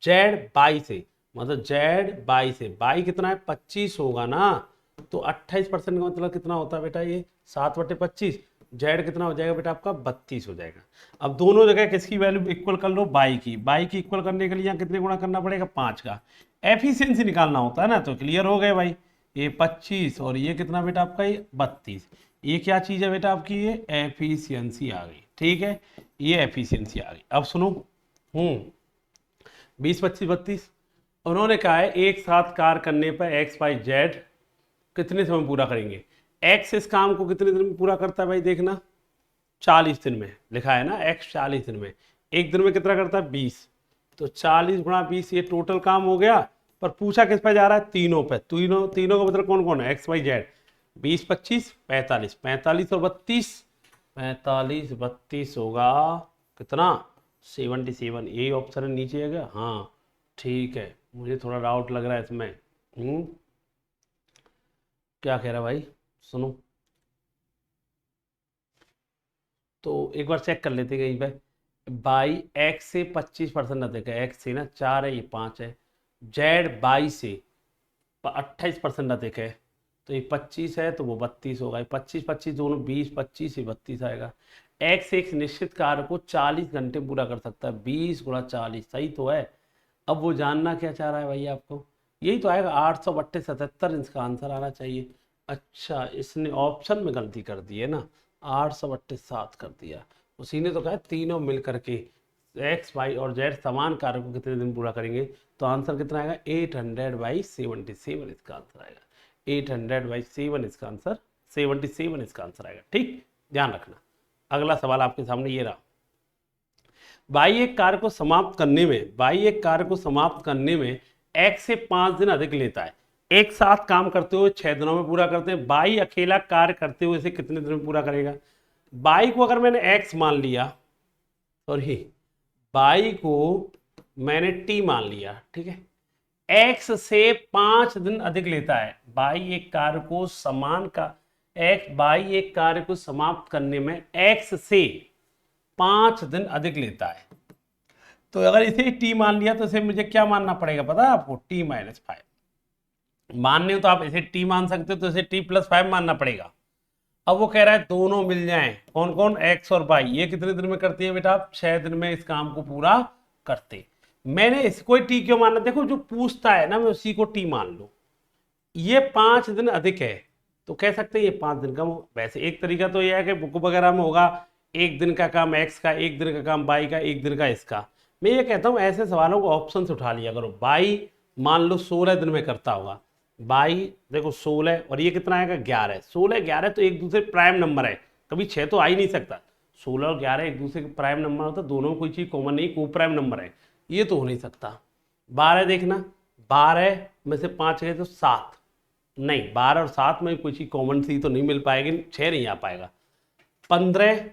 जेड बाई से, मतलब जेड बाई से बाई कितना है? 25 होगा ना। तो 28% का मतलब कितना होता है बेटा? ये 7/25। जेड कितना हो जाएगा बेटा आपका? 32 हो जाएगा। अब दोनों जगह किसकी वैल्यू इक्वल कर लो? बाई की। बाई की इक्वल करने के लिए यहाँ कितने गुणा करना पड़ेगा? 5 का। एफिशिएंसी निकालना होता है ना, तो क्लियर हो गए भाई। ये 25 और ये कितना बेटा आपका? ये 32। ये क्या चीज़ है बेटा आपकी? ये एफिशिएंसी आ गई। ठीक है, ये एफिशिएंसी आ गई। अब सुनो, 20 25 32। उन्होंने कहा है एक साथ कार्य करने पर एक्स वाई जेड कितने समय पूरा करेंगे? एक्स इस काम को कितने दिन में पूरा करता है भाई, देखना 40 दिन में लिखा है ना, एक्स 40 दिन में, एक दिन में कितना करता है 20, तो 40 × 20 ये टोटल काम हो गया। पर पूछा किस पे जा रहा है, तीनों पे, तीनों तीनों का मतलब कौन कौन है, एक्स वाई जेड, 20 25 45, 45 और 32, 45 32 होगा कितना 77, यही ऑप्शन है नीचे है क्या, हाँ ठीक है, मुझे थोड़ा डाउट लग रहा है इसमें। क्या कह रहा है भाई, सुनो तो एक बार चेक कर लेते हैं कहीं पे, बाई एक्स से 25% अधिक है, एक्स से ना 4 है, ये 5 है, जेड बाई से 28% अधिक है, तो ये 25 है तो वो 32 होगा, 25 25 दोनों 20, 25 से 32 आएगा। एक्स एक निश्चित कार्य को 40 घंटे पूरा कर सकता है, 20 × 40 सही तो है। अब वो जानना क्या चाह रहा है भाई आपको, यही तो आएगा 832.77 इसका आंसर आना चाहिए। अच्छा इसने ऑप्शन में गलती कर दी है ना, 832 कर दिया, उसी ने तो कहा तीनों मिल करके एक्स वाई और जेड समान कार्य को कितने दिन पूरा करेंगे, तो आंसर कितना आएगा 800/77 इसका आंसर आएगा, 800/7 इसका आंसर, 77 इसका आंसर आएगा, ठीक ध्यान रखना। अगला सवाल आपके सामने ये रहा, बाई एक कार्य को समाप्त करने में, बाई एक कार्य को समाप्त करने में एक्स से 5 दिन अधिक लेता है, एक साथ काम करते हुए 6 दिनों में पूरा करते हैं, बाई अकेला कार्य करते हुए इसे कितने दिन में पूरा करेगा। बाई को अगर मैंने एक्स मान लिया, सॉरी बाई को मैंने टी मान लिया, ठीक है, एक्स से 5 दिन अधिक लेता है, बाई एक कार्य को समान का एक्स, बाई एक कार्य को समाप्त करने में एक्स से 5 दिन अधिक लेता है, तो अगर इसे टी मान लिया तो इसे मुझे क्या मानना पड़ेगा पता है आपको, t-5 मानने हो तो आप इसे टी मान सकते हो, तो इसे t+5 मानना पड़ेगा। अब वो कह रहा है दोनों मिल जाएं, कौन कौन, एक्स और बाई, ये कितने दिन में करती है बेटा, आप 6 दिन में इस काम को पूरा करते। मैंने इसको टी क्यों माना, देखो जो पूछता है ना मैं उसी को टी मान लो, ये 5 दिन अधिक है तो कह सकते हैं ये 5 दिन कम हो। वैसे एक तरीका तो यह है कि बुक वगैरह में होगा एक दिन का काम एक्स का, एक दिन का काम बाई का, एक दिन का इसका। मैं ये कहता हूँ ऐसे सवालों को ऑप्शन से उठा लिया करो। बाई मान लो 16 दिन में करता होगा, बाई देखो 16 और ये कितना आएगा 11, 16 11 तो एक दूसरे प्राइम नंबर है, कभी 6 तो आ ही नहीं सकता, 16 और 11 एक दूसरे के प्राइम नंबर होता, दोनों में कोई चीज़ कॉमन नहीं, को प्राइम नंबर है, ये तो हो नहीं सकता। 12 देखना, 12 में से 5 गए तो 7, नहीं 12 और 7 में कोई चीज़ कॉमन सी तो नहीं मिल पाएगी, 6 नहीं आ पाएगा। 15,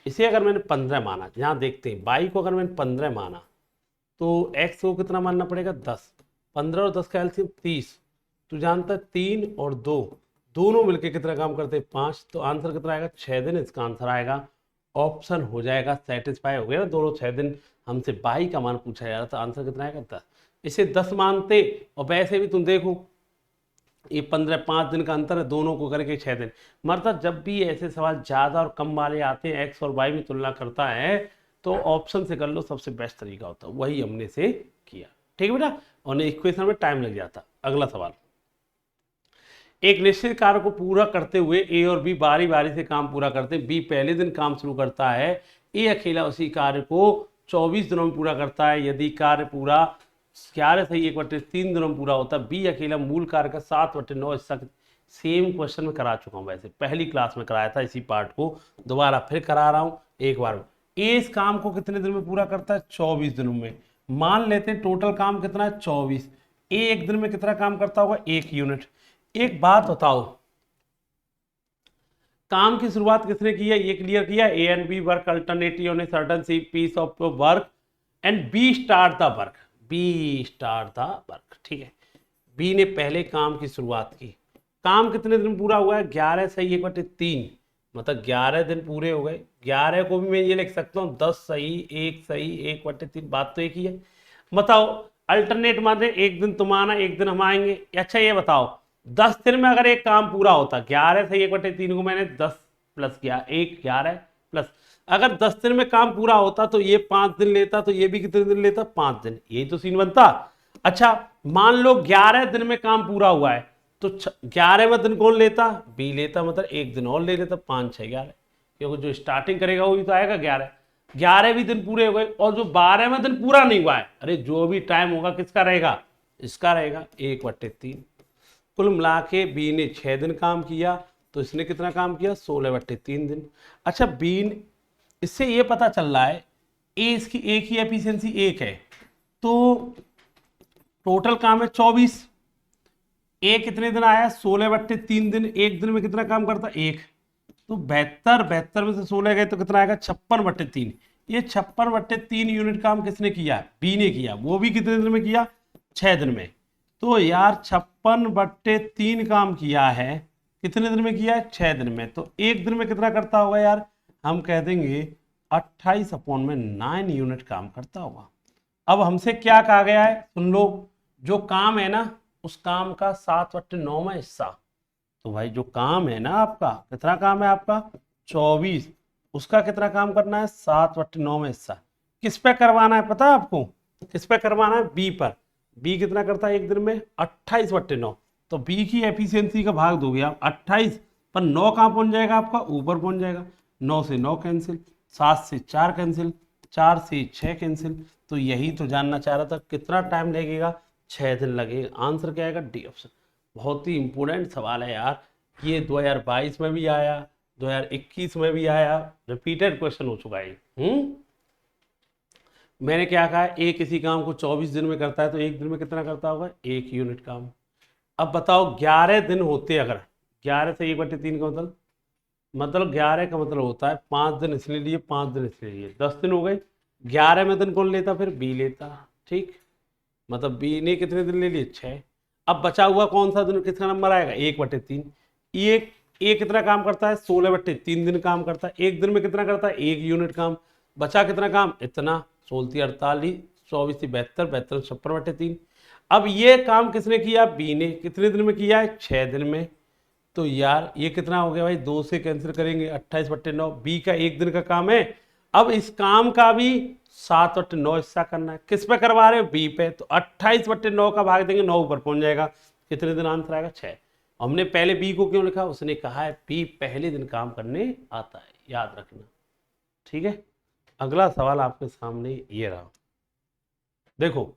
इसे अगर मैंने 15 माना, यहाँ देखते हैं बाई को अगर मैंने 15 माना तो एक्स को कितना मानना पड़ेगा 10, 15 और 10 का एलसीएम 30, तो जानता है 3 और 2 दोनों मिलके कितना काम करते हैं 5, तो आंसर कितना आएगा 6 दिन इसका आंसर आएगा। ऑप्शन हो जाएगा सेटिस्फाई हो गया ना, दोनों 6 दिन हमसे बाई का मान पूछा जा रहा था, आंसर कितना आएगा 10। इसे 10 मानते और वैसे भी तुम देखो ये 15 5 दिन का अंतर है, दोनों को करके 6 दिन, मतलब जब भी ऐसे सवाल ज़्यादा और कम वाले आते हैं एक्स और वाई में तुलना करता है तो ऑप्शन से कर लो, सबसे बेस्ट तरीका होता है, वही हमने से किया, ठीक है बेटा, और इक्वेशन में टाइम लग जाता। अगला सवाल, एक निश्चित कार्य को पूरा करते हुए ए और बी बारी बारी से काम पूरा करते हैं, बी पहले दिन काम शुरू करता है, ए अकेला उसी कार्य को 24 दिनों में पूरा करता है, यदि कार्य पूरा 11 सही 1/3 दिनों में पूरा होता है, बी अकेला मूल कार्य का 7/9 हिस्सा, सेम क्वेश्चन में करा चुका हूँ, वैसे पहली क्लास में कराया था इसी पार्ट को, दोबारा फिर करा रहा हूँ एक बार। ए इस काम को कितने दिन में पूरा करता है 24 दिनों में, मान लेते हैं टोटल काम कितना है 24, ए एक दिन में कितना काम करता होगा 1 यूनिट। एक बात बताओ, काम की शुरुआत किसने की है, ये क्लियर किया, A and B work alternative on a certain C piece of work and B start the work, B start the work, ठीक है, बी ने पहले काम की शुरुआत की, काम कितने दिन पूरा हुआ है 11 सही 1/3, मतलब 11 दिन पूरे हो गए। 11 को भी मैं ये लिख सकता हूँ 10 सही 1 सही 1/3, बात तो एक ही है। बताओ अल्टरनेट माने एक दिन तुम आना एक दिन हम आएंगे। अच्छा ये बताओ 10 दिन में अगर एक काम पूरा होता, 11 सही 1/3 को मैंने 10 प्लस किया 1 11 प्लस, अगर 10 दिन में काम पूरा होता तो ये 5 दिन लेता, तो ये भी कितने दिन लेता 5 दिन, यही तो सीन बनता। अच्छा मान लो 11 दिन में काम पूरा हुआ है तो 11वें दिन कौन लेता, बी लेता, मतलब एक दिन और ले लेता, 5 6 11, क्योंकि जो स्टार्टिंग करेगा वही तो आएगा 11, 11 भी दिन पूरे हो गए, और जो 12वें दिन पूरा नहीं हुआ है, अरे जो भी टाइम होगा किसका रहेगा, इसका रहेगा 1/3। कुल मिला के बी ने 6 दिन काम किया तो इसने कितना काम किया, 16/3 दिन। अच्छा बी, इससे ये पता चल रहा है ए इसकी एक ही एफिशिएंसी एक है, तो टोटल काम है 24। ए कितने दिन आया, 16/3 दिन, एक दिन में कितना काम करता, एक। तो 72, 72 में से 16 गए तो कितना आएगा, 56/3। ये 56/3 यूनिट काम किसने किया, बी ने किया। वो भी कितने दिन में किया, 6 दिन में। तो यार 56/3 काम किया है, कितने दिन में किया है, 6 दिन में। तो एक दिन में कितना करता होगा यार, हम कह देंगे 28/9 यूनिट काम करता होगा। अब हमसे क्या कहा गया है, सुन लो, जो काम है ना उस काम का 7/9 हिस्सा। तो भाई जो काम है ना आपका, कितना काम है आपका, 24, उसका कितना काम करना है, 7/9 हिस्सा। किस पे करवाना है पता है आपको, किस पे करवाना है, बी पर। बी कितना करता है एक दिन में, 28/9। तो बी की एफिशिएंसी का भाग दोगे आप 28 पर, 9 कहाँ पहुंच जाएगा आपका, ऊपर पहुंच जाएगा। 9 से 9 कैंसिल, 7 से 4 कैंसिल, 4 से 6 कैंसिल। तो यही तो जानना चाह रहा था, कितना टाइम लगेगा, 6 दिन लगेगा। आंसर क्या आएगा, डी ऑप्शन। बहुत ही इंपॉर्टेंट सवाल है यार, ये 2022 में भी आया, 2021 में भी आया, रिपीटेड क्वेश्चन हो चुका है। मैंने क्या कहा, ए किसी काम को 24 दिन में करता है तो एक दिन में कितना करता होगा, 1 यूनिट काम। अब बताओ 11 दिन होते अगर, 11 से 1/3 का मतलब 11 का मतलब होता है 5 दिन इसलिए लिए, 5 दिन इसलिए लिए, 10 दिन हो गए। 11 में दिन कौन लेता, फिर बी लेता, ठीक। मतलब बी ने कितने दिन ले लिए, 6। अब बचा हुआ कौन सा दिन, किसका नंबर आएगा, 1/3। ये कितना काम करता है, 16/3 दिन काम करता है। एक दिन में कितना करता है, 1 यूनिट काम। बचा कितना काम, इतना, 16 48, 24 72, 72 56/3। अब ये काम किसने किया, बी ने। कितने दिन में किया है, 6 दिन में। तो यार ये कितना हो गया भाई, 2 से कैंसिल करेंगे, 28/9। बी का एक दिन का काम है। अब इस काम का भी 7/9 हिस्सा करना है। किस पे करवा रहे हो, बी पे। तो 28/9 का भाग देंगे, 9 ऊपर पहुंच जाएगा। कितने दिन, आंसर आएगा 6। हमने पहले बी को क्यों लिखा, उसने कहा है बी पहले दिन काम करने आता है, याद रखना, ठीक है। अगला सवाल आपके सामने ये रहा, देखो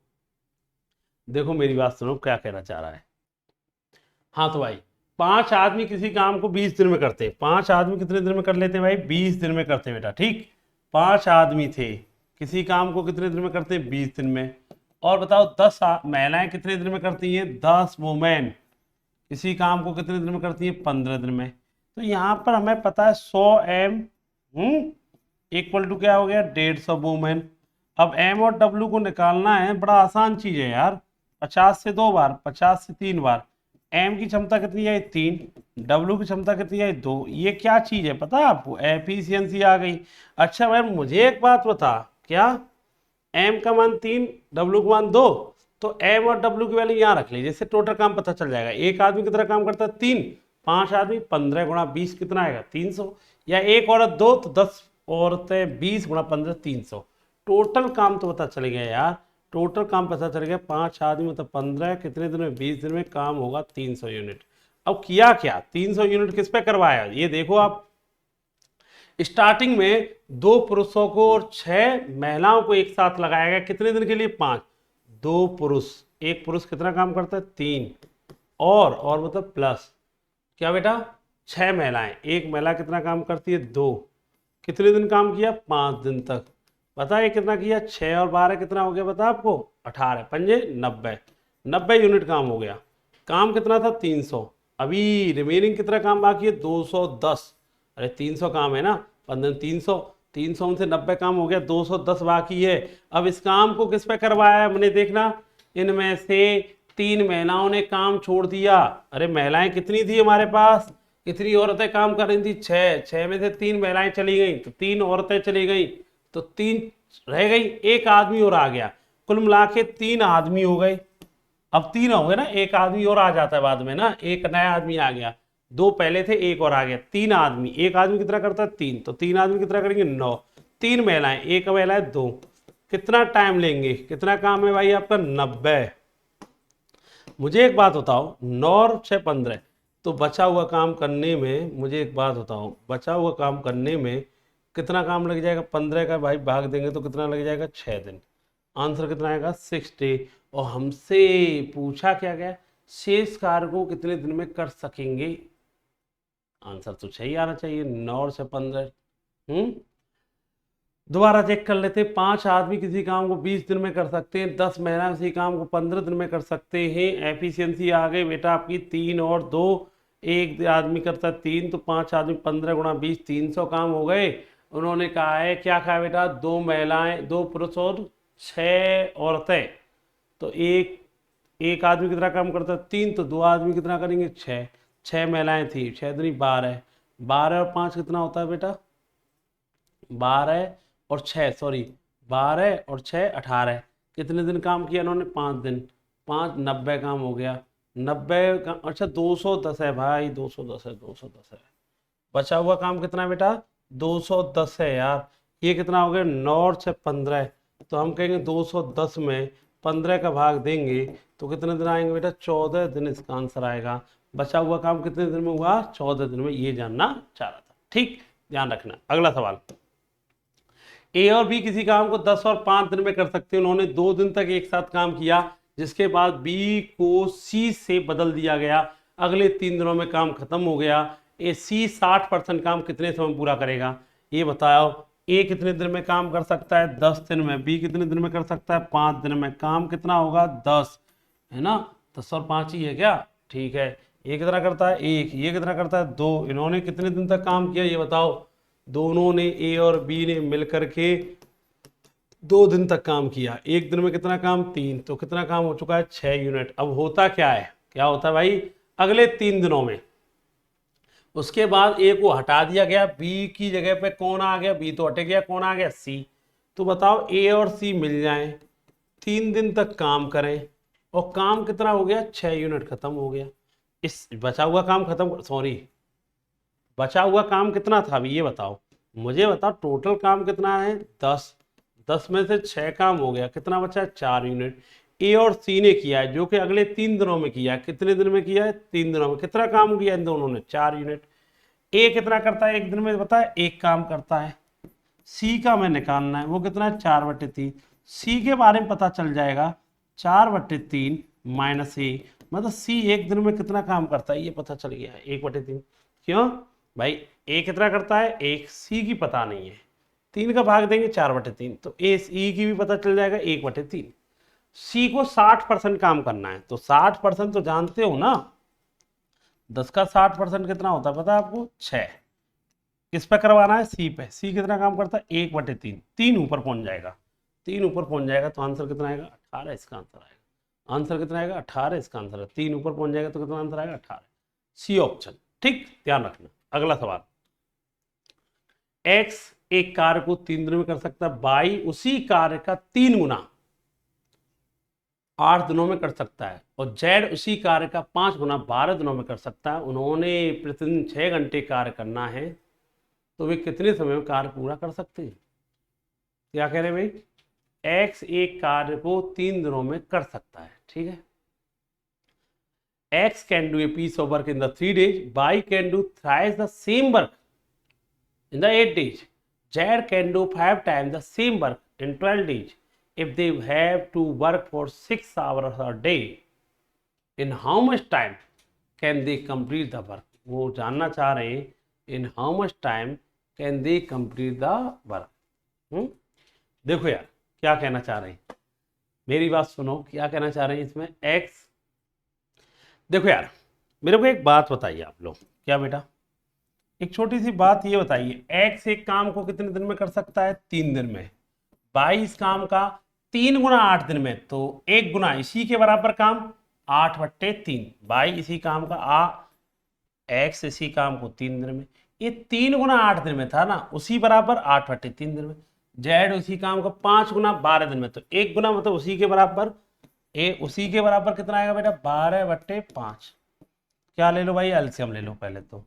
देखो मेरी बात सुनो, क्या कहना चाह रहा है। हाँ तो भाई 5 आदमी किसी काम को 20 दिन में करते हैं। 5 आदमी कितने दिन में कर लेते हैं भाई, 20 दिन में करते हैं बेटा, ठीक। 5 आदमी थे, किसी काम को कितने दिन में करते हैं, 20 दिन में। और बताओ 10 महिलाएं कितने दिन में करती हैं, 10 वुमेन किसी काम को कितने दिन में करती हैं, 15 दिन में। तो यहाँ पर हमें पता है 100 m इक्वल टू क्या हो गया, 150 वुमेन। अब m और w को निकालना है, बड़ा आसान चीज है यार। 50 से 2 बार, 50 से 3 बार। m की क्षमता कितनी है, 3। w की क्षमता कितनी है, 2। ये क्या चीज है पता है आपको, एफिशिएंसी आ गई। अच्छा भाई मुझे एक बात बता, क्या m का मान 3, w का मान 2, तो m और w की वैल्यू यहाँ रख लीजिए, इससे टोटल काम पता चल जाएगा। एक आदमी कितना काम करता है, 3। 5 आदमी 15 गुणा 20 कितना आएगा, 300। या एक औरत 2 तो 10 औरतें 20 गुणा 15 300। टोटल काम तो पता चल गया यार, टोटल काम पता चल गया। 5 आदमी मतलब 15, कितने दिन में, 20 दिन में काम होगा 300 यूनिट। अब किया क्या, 300 यूनिट किस पे करवाया, ये देखो आप। स्टार्टिंग में 2 पुरुषों को और 6 महिलाओं को एक साथ लगाया गया, कितने दिन के लिए, 5। 2 पुरुष, एक पुरुष कितना काम करता है, 3। और मतलब प्लस क्या बेटा, 6 महिलाएं, एक महिला कितना काम करती है, 2। कितने दिन काम किया, 5 दिन तक। पता है कितना किया, 6 और 12 कितना हो गया, पता आपको, 18 पंजे 90। 90 यूनिट काम हो गया। काम कितना था, 300। अभी रिमेनिंग कितना काम बाकी है, 210। अरे 300 काम है ना, 15 300, 300 में से 90 काम हो गया, 210 बाकी है। अब इस काम को किस पे करवाया है हमने, देखना। इनमें से 3 महिलाओं ने काम छोड़ दिया। अरे महिलाएं कितनी थी हमारे पास, कितनी औरतें काम कर रही थी, 6 में से 3 महिलाएं चली गई, तो 3 औरतें चली गई, तो 3 रह गई, एक आदमी और आ गया। कुल मिला के 3 आदमी हो गए। अब 3 हो गए ना, एक आदमी और आ जाता है बाद में ना, एक नया आदमी आ गया। 2 पहले थे, एक और आ गया, 3 आदमी। एक आदमी कितना करता है, 3, तो 3 आदमी कितना करेंगे, 9। 3 महिलाएं, एक महिला है, 2। कितना टाइम लेंगे, कितना काम है भाई आपका, 90। मुझे एक बात बताओ, 9 और 6 15, तो बचा हुआ काम करने में, मुझे एक बात बताओ, बचा हुआ काम करने में कितना काम लग जाएगा, 15 का भाई भाग देंगे तो कितना लग जाएगा, 6 दिन। आंसर कितना आएगा, 6 डे। और हमसे पूछा क्या गया, शेष कार्य को कितने दिन में कर सकेंगे। आंसर तो 6 ही आना चाहिए। 9 और 6 15। दोबारा चेक कर लेते हैं। 5 आदमी किसी काम को 20 दिन में कर सकते हैं, 10 महिला किसी काम को 15 दिन में कर सकते हैं। एफिशिएंसी आ गई बेटा आपकी 3 और 2, एक आदमी करता है 3, तो 5 आदमी 15 गुणा 20, 300 काम हो गए। उन्होंने कहा है क्या कहा बेटा, 2 महिलाएं, 2 पुरुष और 6 औरतें। तो एक आदमी कितना काम करता है 3, तो 2 आदमी कितना करेंगे 6। 6 महिलाएं थी, 6 दूनी 12, 12 और 5 कितना होता है बेटा, 12 और 6, सॉरी 12 और 6 18। कितने दिन काम किया इन्होंने, 5 दिन। 5 90 काम हो गया। 90 का अच्छा 210 है भाई, 210 है, 210 है। बचा हुआ काम कितना है बेटा, 210 है यार। ये कितना हो गया, 9 और 6 15। तो हम कहेंगे 210 में 15 का भाग देंगे तो कितने दिन आएंगे बेटा, 14 दिन इसका आंसर आएगा। बचा हुआ काम कितने दिन में हुआ, 14 दिन में। ये जानना चाह रहा था, ठीक, ध्यान रखना। अगला सवाल, ए और बी किसी काम को 10 और 5 दिन में कर सकते हैं। उन्होंने 2 दिन तक एक साथ काम किया, जिसके बाद बी को सी से बदल दिया गया। अगले 3 दिनों में काम खत्म हो गया। ए सी 60% काम कितने समय पूरा करेगा, ये बताओ। ए कितने दिन में काम कर सकता है, 10 दिन में। बी कितने दिन में कर सकता है, 5 दिन में। काम कितना होगा, 10 है ना, 10 और 5 ही है क्या, ठीक है। ये कितना करता है, 1। ये कितना करता है, 2। इन्होंने कितने दिन तक काम किया, ये बताओ। दोनों ने, ए और बी ने मिलकर के 2 दिन तक काम किया। एक दिन में कितना काम, 3। तो कितना काम हो चुका है, 6 यूनिट। अब होता क्या है, क्या होता है भाई, अगले 3 दिनों में उसके बाद ए को हटा दिया गया, बी की जगह पे कौन आ गया, बी तो हटे गया, कौन आ गया, सी। तो बताओ ए और सी मिल जाएं, 3 दिन तक काम करें, और काम कितना हो गया, 6 यूनिट खत्म हो गया। इस बचा हुआ काम खत्म, सॉरी बचा हुआ काम कितना था अभी ये बताओ, मुझे बताओ। टोटल काम कितना है, 10। 10 में से 6 काम हो गया, कितना बचा है, 4 यूनिट। ए और सी ने किया है, जो कि अगले 3 दिनों में किया है। कितने दिन में किया है, 3 दिनों में। कितना काम किया इन दोनों ने, 4 यूनिट। ए कितना करता है एक दिन में, पता है, 1 काम करता है। सी का हमें निकालना है, वो कितना है, 4/3। सी के बारे में पता चल जाएगा, 4/3 माइनस ए, मतलब सी एक दिन में कितना काम करता है ये पता चल गया है, 1/3। क्यों भाई, ए कितना करता है, 1। सी की पता नहीं है, 3 का भाग देंगे 4/3, तो ए सी की भी पता चल जाएगा, 1/3। सी को 60% काम करना है, तो 60% तो जानते हो ना, 10 का 60% कितना होता है पता है आपको, 6। किस पे करवाना है, सी पे। सी कितना काम करता है, 1/3। 3 ऊपर पहुंच जाएगा, 3 ऊपर पहुंच जाएगा, तो आंसर कितना आएगा, 18 इसका आंसर आएगा। आंसर कितना आएगा, 18 इसका आंसर है। 3 ऊपर पहुंच जाएगा तो कितना आंसर आएगा, 18। सी ऑप्शन, ठीक, ध्यान रखना। अगला सवाल, एक्स एक कार्य को 3 दिन में कर सकता है, वाई उसी कार्य का 3 गुना 8 दिनों में कर सकता है, और जेड उसी कार्य का 5 गुना 12 दिनों में कर सकता है। उन्होंने प्रतिदिन 6 घंटे कार्य करना है, तो वे कितने समय में कार्य पूरा कर सकते हैं। क्या कह रहे हैं भाई, एक्स एक कार्य को 3 दिनों में कर सकता है, ठीक है। X can do a piece of work in the 3 days, Y can do thrice the same work in the 8 days. Z can do 5 times the same work in 12 days. If they have to work for 6 hours a day, in how much time can they complete the work? वो जानना चाह रहे हैं, in how much time can they complete the work? देखो यार क्या कहना चाह रहे हैं, मेरी बात सुनो, क्या कहना चाह रहे हैं इसमें। x, देखो यार मेरे को एक बात बताइए आप लोग, क्या बेटा, एक छोटी सी बात ये बताइए, एक्स एक काम को कितने दिन में कर सकता है, 3 दिन में। वाई इस काम का 3 गुना 8 दिन में, तो 1 गुना इसी के बराबर काम 8/3। वाई इसी काम का एक्स इसी काम को 3 दिन में, ये 3 गुना 8 दिन में था ना, उसी बराबर 8/3 दिन में। जेड उसी काम का 5 गुना 12 दिन में, तो 1 गुना मतलब उसी के बराबर, उसी के बराबर कितना आएगा बेटा, 12/5। क्या ले लो भाई, एलसीएम ले लो पहले। तो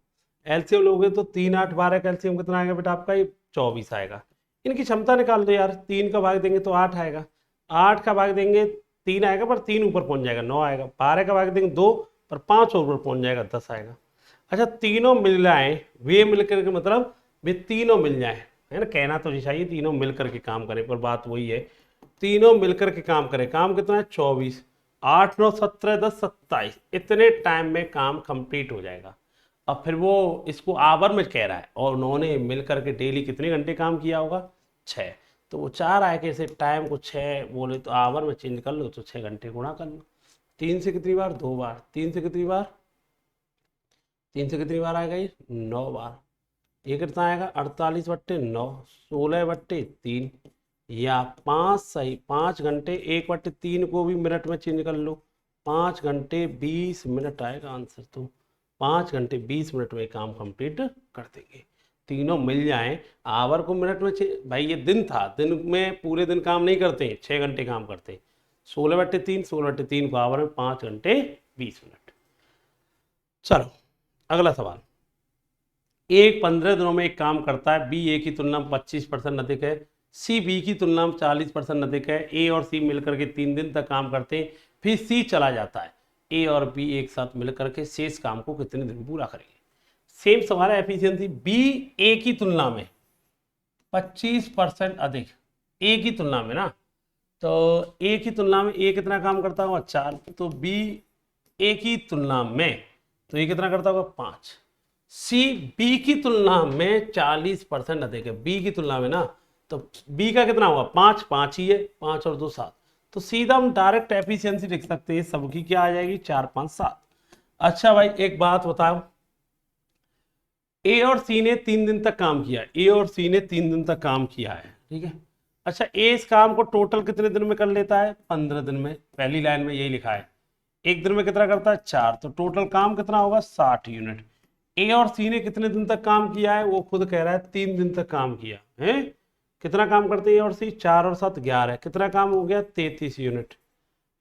एलसीएम लोगे तो 3 8 12 का एलसीएम कितना आएगा बेटा आपका, ये 24 आएगा। इनकी क्षमता निकाल दो यार, 3 का भाग देंगे तो 8 आएगा, 8 का भाग देंगे 3 आएगा, पर 3 ऊपर पहुंच जाएगा, 9 आएगा। 12 का भाग देंगे 2, पर 5 ऊपर पहुंच जाएगा, 10 आएगा। अच्छा तीनों मिल जाए, वे मिलकर के मतलब वे तीनों मिल जाए, है ना, कहना तो नहीं चाहिए तीनों मिलकर के काम करें, पर बात वही है, तीनों मिलकर के काम करें। काम कितना है, 24, 8 9 17 10 27, इतने टाइम में काम कंप्लीट हो जाएगा। अब फिर वो इसको आवर में कह रहा है और उन्होंने मिलकर के डेली कितने घंटे काम किया होगा, 6। तो वो चाह रहा है कि इसे टाइम को 6 बोले तो आवर में चेंज कर लो, तो 6 घंटे गुणा कर लो। 3 से कितनी बार, 2 बार। 3 से कितनी बार, 3 से कितनी बार आएगा ये, 9 बार। ये कितना आएगा, 48/9, 16/3, या 5 सही, 5 घंटे 1/3 को भी मिनट में चेंज कर लो, 5 घंटे 20 मिनट आएगा आंसर। तो 5 घंटे 20 मिनट में काम कंप्लीट कर देंगे। तीनों मिल जाएं, आवर को मिनट में भाई ये दिन था, दिन में पूरे दिन काम नहीं करते, 6 घंटे काम करते हैं। 16/3, 16/3 को आवर में 5 घंटे 20 मिनट। चलो अगला सवाल। एक 15 दिनों में एक काम करता है, बी ए की तुलना में 25% अधिक है, सी बी की तुलना में 40% अधिक है, ए और सी मिलकर के 3 दिन तक काम करते हैं, फिर सी चला जाता है। ए और बी एक साथ मिलकर के शेष काम को कितने दिन में पूरा करेंगे। सेम सवाल है एफिशिएंसी। बी ए की तुलना में 25% अधिक, ए की तुलना में ना, तो ए की तुलना में ए कितना काम करता होगा, 4। तो बी ए की तुलना में तो ये कितना करता होगा, 5। सी बी की तुलना में 40% अधिक है, बी की तुलना में ना, तो बी का कितना होगा, 5, 5 ही है, 5 और 2 7। तो सीधा हम डायरेक्ट एफिशिएंसी लिख सकते हैं, सबकी क्या आ जाएगी, 4, 5, 7। अच्छा भाई एक बात बताओ, ए और सी ने 3 दिन तक काम किया, ए और सी ने 3 दिन तक काम किया है, ठीक है। अच्छा ए इस काम को टोटल कितने दिन में कर लेता है, 15 दिन में। पहली लाइन में यही लिखा है, एक दिन में कितना करता है, 4, तो टोटल काम कितना होगा, 60 यूनिट। ए और सी ने कितने दिन तक काम किया है, वो खुद कह रहा है 3 दिन तक काम किया है। कितना काम करते हैं ए और सी, 4 और 7 11, कितना काम हो गया, 33 यूनिट।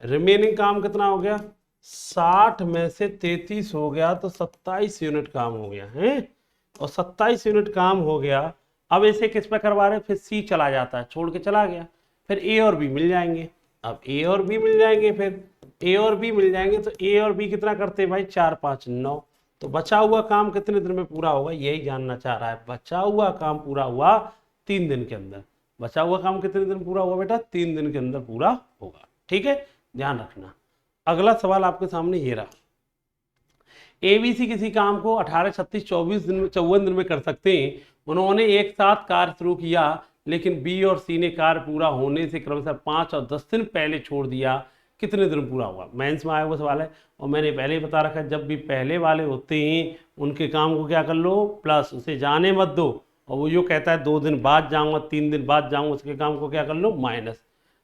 रिमेनिंग काम कितना हो गया, 60 में से 33 हो गया तो 27 यूनिट काम हो गया है, और 27 यूनिट काम हो गया। अब इसे किस पे करवा रहे हैं, फिर सी चला जाता है, छोड़ के चला गया, फिर ए और बी मिल जाएंगे। अब ए और बी मिल जाएंगे, फिर ए और बी मिल जाएंगे, तो ए और बी कितना करते हैं भाई, 4, 5, 9। तो बचा हुआ काम कितने दिन में पूरा होगा, यही जानना चाह रहा है। बचा हुआ काम पूरा हुआ 3 दिन के अंदर। बचा हुआ काम कितने दिन पूरा हुआ बेटा, 3 दिन के अंदर पूरा होगा, ठीक है, ध्यान रखना। अगला सवाल आपके सामने ये रहा, एबीसी किसी काम को 18, 36, 24 दिन में, 54 दिन में कर सकते हैं। उन्होंने एक साथ कार्य शुरू किया, लेकिन बी और सी ने कार्य पूरा होने से क्रमशः 5 और 10 दिन पहले छोड़ दिया, कितने दिन पूरा हुआ। मेंस में आया हुआ सवाल है, और मैंने पहले ही बता रखा है, जब भी पहले वाले होते हैं उनके काम को क्या कर लो, प्लस, उसे जाने मत दो। और वो जो कहता है 2 दिन बाद जाऊंगा, 3 दिन बाद जाऊंगा, उसके काम को क्या कर लो, माइनस।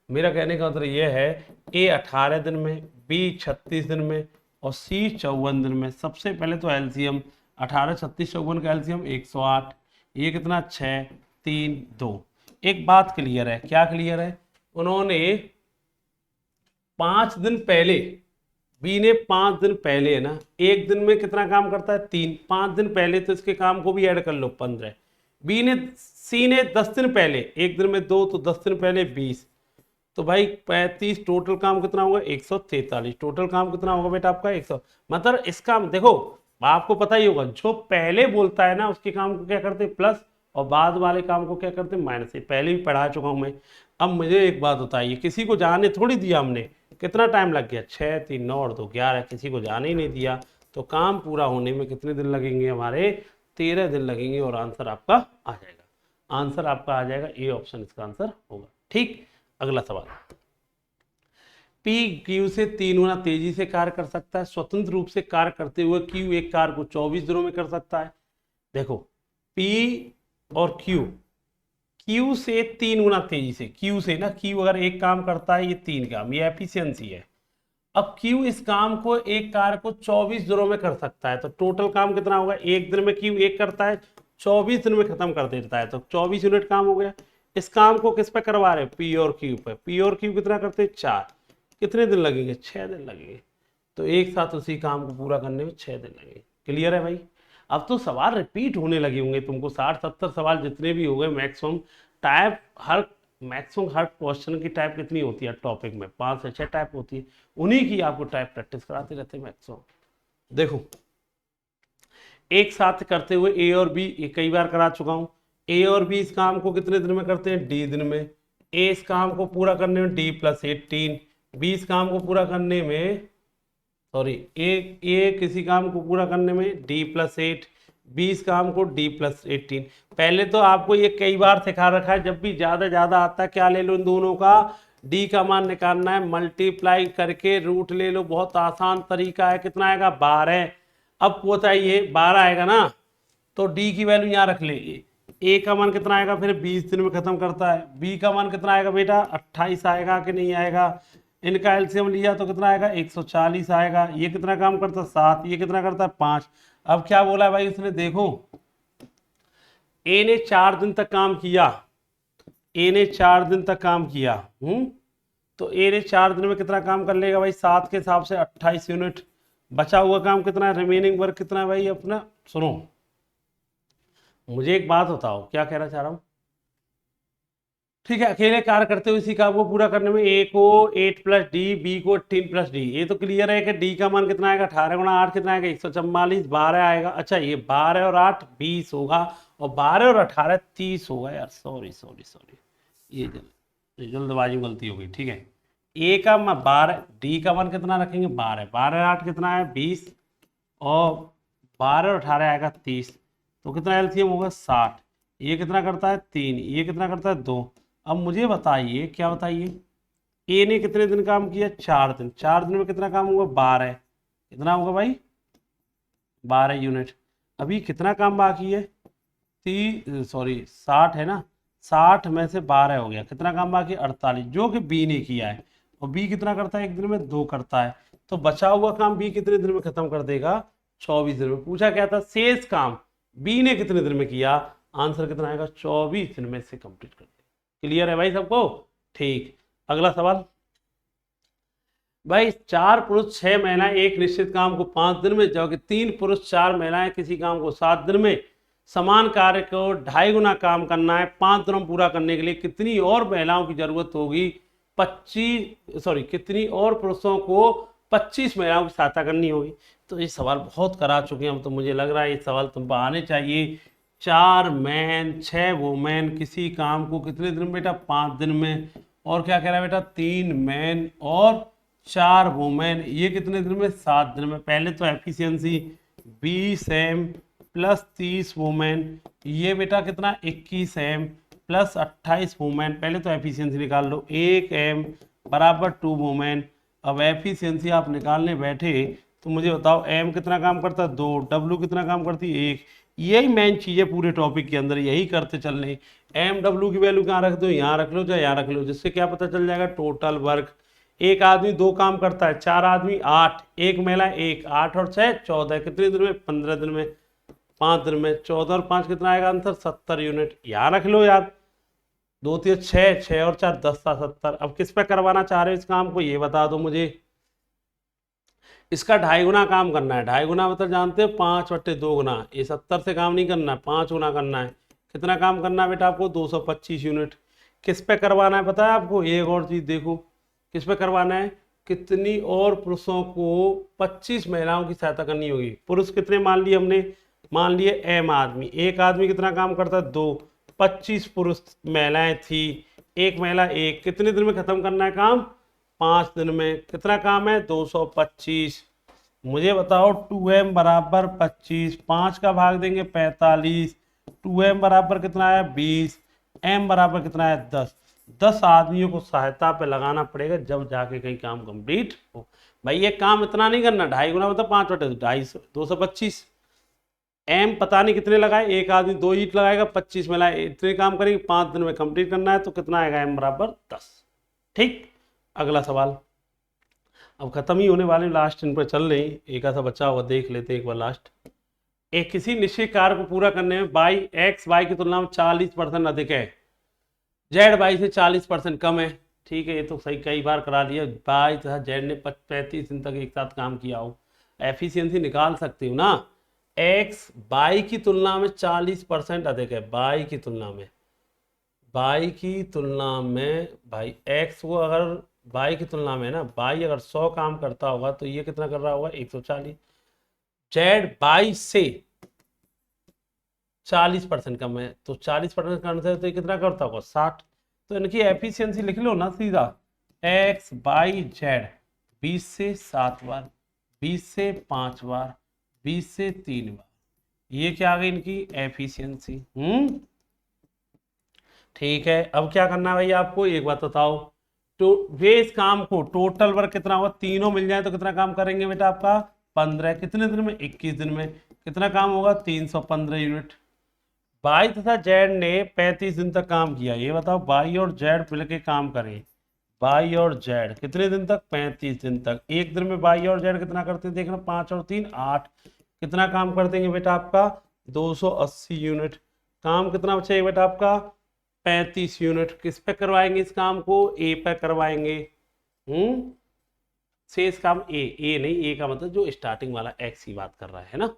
मेरा कहने का मतलब ये है, ए 18 दिन में, बी 36 दिन में, और सी 54 दिन में। सबसे पहले तो एलसीएम 18, 36, 54 का एलसीएम 108, ये कितना, 6, 3, 2। एक बात क्लियर है, क्या क्लियर है, उन्होंने 5 दिन पहले, बी ने 5 दिन पहले है ना, एक दिन में कितना काम करता है, 3, 5 दिन पहले, तो इसके काम को भी ऐड कर लो, 15। बी ने, सी ने 10 दिन पहले, एक दिन में 2, तो 10 दिन पहले 20, तो भाई 35। टोटल काम कितना होगा, 143। टोटल काम कितना होगा बेटा आपका, 100। मतलब इसका देखो, आपको पता ही होगा, जो पहले बोलता है ना उसके काम को क्या करते हैं, प्लस, और बाद वाले काम को क्या करते हैं, माइनस। पहले भी पढ़ा चुका हूं मैं। अब मुझे एक बात बताइए, किसी को जाने थोड़ी दिया हमने, कितना टाइम लग गया, 6, 3, 9 और 2 11, किसी को जाने ही नहीं दिया, तो काम पूरा होने में कितने दिन लगेंगे हमारे, 13 दिन लगेंगे, और आंसर आपका आ जाएगा। आंसर आपका आ जाएगा, ए ऑप्शन इसका आंसर होगा, ठीक। अगला सवाल, पी क्यू से 3 गुना तेजी से कार्य कर सकता है। स्वतंत्र रूप से कार्य करते हुए क्यू एक कार्य को 24 दिनों में कर सकता है। देखो पी और क्यू से 3 गुना तेजी से, क्यू से ना, क्यू अगर एक काम करता है, ये 3 काम, ये एफिशिएंसी है। अब क्यू इस काम को, एक कार्य को 24 दिनों में कर सकता है, तो टोटल काम कितना होगा, एक दिन में क्यू एक करता है, 24 दिन में खत्म कर देता है, तो 24 यूनिट काम हो गया। इस काम को किस पे करवा रहे हैं, पी और क्यू पे। पी और क्यू कितना करते हैं, 4, कितने दिन लगेंगे, 6 दिन लगेंगे। तो एक साथ उसी काम को पूरा करने में 6 दिन लगेंगे। क्लियर है भाई। अब तो सवाल रिपीट होने लगे होंगे तुमको, 60-70 सवाल जितने भी हो गए, मैक्सिमम टाइप, हर क्वेश्चन की टाइप कितनी होती है टॉपिक में, 5 से 6 टाइप होती है, उन्हीं की आपको टाइप प्रैक्टिस कराते रहते हैं मैक्सिमम। देखो एक साथ करते हुए ए और बी, ये कई बार करा चुका हूं। ए और बी इस काम को कितने दिन में करते हैं, डी दिन में। ए इस काम को पूरा करने में D + 18, बी इस काम को पूरा करने में सॉरी ए किसी काम को पूरा करने में D+8, 20 काम को D+18। पहले तो आपको ये कई बार सिखा रखा है, जब भी ज्यादा आता है क्या ले लो इन दोनों का, D का मान निकालना है, मल्टीप्लाई करके रूट ले लो, बहुत आसान तरीका है। कितना आएगा 12। अब बताइए 12 आएगा ना, तो D की वैल्यू यहाँ रख ले। ए का मान कितना आएगा, फिर 20 दिन में खत्म करता है। बी का मान कितना आएगा बेटा 28 आएगा कि नहीं आएगा। इनका एलसीएम लिया तो कितना आएगा 140 आएगा। ये कितना काम करता है 7, ये कितना करता है 5। अब क्या बोला है भाई उसने, देखो ए ने 4 दिन तक काम किया, ए ने 4 दिन तक काम किया, तो ए ने 4 दिन में कितना काम कर लेगा भाई, 7 के हिसाब से 28 यूनिट। बचा हुआ काम कितना है, रिमेनिंग वर्क कितना है भाई अपना। सुनो मुझे एक बात बताओ, क्या कहना चाह रहा हूं, ठीक है, अकेले कार्य करते हुए इसी काम को पूरा करने में ए को 8+D, बी को 18+D, ये तो क्लियर है कि डी का मान कितना आएगा 18 गुणा 8 कितना आएगा 144, 12 आएगा। अच्छा ये 12 और 8 20 होगा, और 12 और 18 30 होगा। यार सॉरी, ये जल्दबाजी में गलती हो गई। ठीक है, ए का मान 12, डी का मान कितना रखेंगे 12, 12 और 8 कितना है 20, और 12 और 18 आएगा 30, तो कितना एलसीएम होगा 60। ये कितना करता है 3, ये कितना करता है 2। अब मुझे बताइए, क्या बताइए, ए ने कितने दिन काम किया 4 दिन, 4 दिन में कितना काम होगा 12, कितना होगा भाई 12 यूनिट। अभी कितना काम बाकी है 60 है ना, 60 में से 12 हो गया, कितना काम बाकी 48, जो कि बी ने किया है। और बी कितना करता है एक दिन में 2 करता है, तो बचा हुआ काम बी कितने दिन में खत्म कर देगा 24 दिन में। पूछा क्या था, शेष काम बी ने कितने दिन में किया, आंसर कितना आएगा 24 दिन में से कंप्लीट कर देगा। क्लियर है भाई सबको। ठीक, अगला सवाल भाई, 4 पुरुष 6 महिलाएं एक निश्चित काम को 5 दिन में, जबकि 3 पुरुष 4 महिलाएं किसी काम को 7 दिन में, समान कार्य को 2.5 गुना काम करना है, 5 दिनों में पूरा करने के लिए कितनी और महिलाओं की जरूरत होगी, कितनी और पुरुषों को 25 महिलाओं की सहायता करनी होगी। तो ये सवाल बहुत करा चुके हैं हम, तो मुझे लग रहा है ये सवाल तुम पर आने चाहिए। 4 मैन 6 वोमेन किसी काम को कितने दिन में बेटा 5 दिन में, और क्या कह रहा है बेटा 3 मैन और 4 वोमेन ये कितने दिन में 7 दिन में। पहले तो एफिशिएंसी 20 एम प्लस 30 वोमेन, ये बेटा कितना 21 एम प्लस 28 वोमेन। पहले तो एफिशिएंसी निकाल लो, 1 एम बराबर 2 वोमेन। अब एफिशिएंसी आप निकालने बैठे तो मुझे बताओ एम कितना काम करता है 2, डब्ल्यू कितना काम करती है 1। यही मेन चीज है पूरे टॉपिक के अंदर, यही करते चलने। एम डब्ल्यू की वैल्यू कहाँ रख दो, यहाँ रख लो चाहे यहाँ रख लो, जिससे क्या पता चल जाएगा टोटल वर्क। एक आदमी 2 काम करता है, 4 आदमी 8, एक महिला 1, 8 और 6 14, कितने दिन में 15 दिन में, 5 दिन में। 14 और 5 कितना आएगा आंसर 70 यूनिट, यहाँ रख लो यार। 2 3 6, 6 और 4 10 70। अब किस पे करवाना चाह रहे हो इस काम को ये बता दो मुझे। इसका 2.5 गुना काम करना है, 2.5 गुना मतलब जानते हो 5/2 गुना। ये 70 से काम नहीं करना है, 5 गुना करना है। कितना काम करना है बेटा आपको 225 यूनिट। किस पे करवाना है पता है आपको, एक और चीज देखो किस पे करवाना है, कितनी और पुरुषों को 25 महिलाओं की सहायता करनी होगी। पुरुष कितने मान लिए हमने, मान लिए एम आदमी, एक आदमी कितना काम करता है 2, 25 पुरुष महिलाएं थी, एक महिला 1, कितने दिन में खत्म करना है काम 5 दिन में। कितना काम है 225। मुझे बताओ 2m बराबर 25, 5 का भाग देंगे 45, 2m बराबर कितना है 20, m बराबर कितना है 10। 10 आदमियों को सहायता पे लगाना पड़ेगा जब जाके कहीं काम कंप्लीट हो। भाई ये काम इतना नहीं करना, 2.5 गुना मतलब 5/250, 225। m पता नहीं कितने लगाए, एक आदमी 2 ईंट लगाएगा, 25 मिलाए, इतने काम करेंगे 5 दिन में कंप्लीट करना है, तो कितना आएगा m बराबर 10। ठीक, अगला सवाल। अब खत्म ही होने वाले, लास्ट इन पर चल रही, एक ऐसा बच्चा होगा देख लेते एक बार लास्ट। एक किसी निश्चित कार्य को पूरा करने में बाई एक्स वाई की तुलना में 40% अधिक है, जेड वाई से 40% कम है। ठीक है, ये तो सही कई बार करा लिया। बाई तथा जेड ने 35 दिन तक एक साथ काम किया हो, एफिशिएंसी निकाल सकती हूँ ना। एक्स बाई की तुलना में 40% अधिक है, बाई की तुलना में, बाई की तुलना में भाई एक्स को अगर बाई की तुलना में ना, बाई अगर 100 काम करता होगा तो ये कितना कर रहा होगा 140। जेड बाई से 40% कम है, तो 40% कम है तो ये कितना करता होगा 60। तो इनकी एफिशिएंसी लिख लो ना सीधा, एक्स बाई जेड 20 से 7 बार, 20 से 5 बार, 20 से 3 बार, ये क्या आ गई इनकी एफिशिएंसी। ठीक है, अब क्या करना है भाई आपको एक बात बताओ, तो वे इस काम को टोटल वर्क कितना होगा, तीनों मिल जाए तो कितना काम करेंगे बेटा आपका 15, कितने दिन में 21 दिन में, कितना काम होगा 315 यूनिट। बाई तथा जेड ने 35 दिन तक काम किया, ये बताओ बाई और जेड मिलकर काम करें, बाई और जेड कितने दिन तक 35 दिन तक, एक दिन में बाई और जेड कितना करते हैं देखना, 5 और 3 8, कितना काम कर देंगे बेटा आपका 280 यूनिट। काम कितना बचेगा बेटा आपका 35 यूनिट। किस पे करवाएंगे इस काम को, ए पे करवाएंगे। शेष काम ए नहीं, ए का मतलब जो स्टार्टिंग वाला एक्स की बात कर रहा है ना,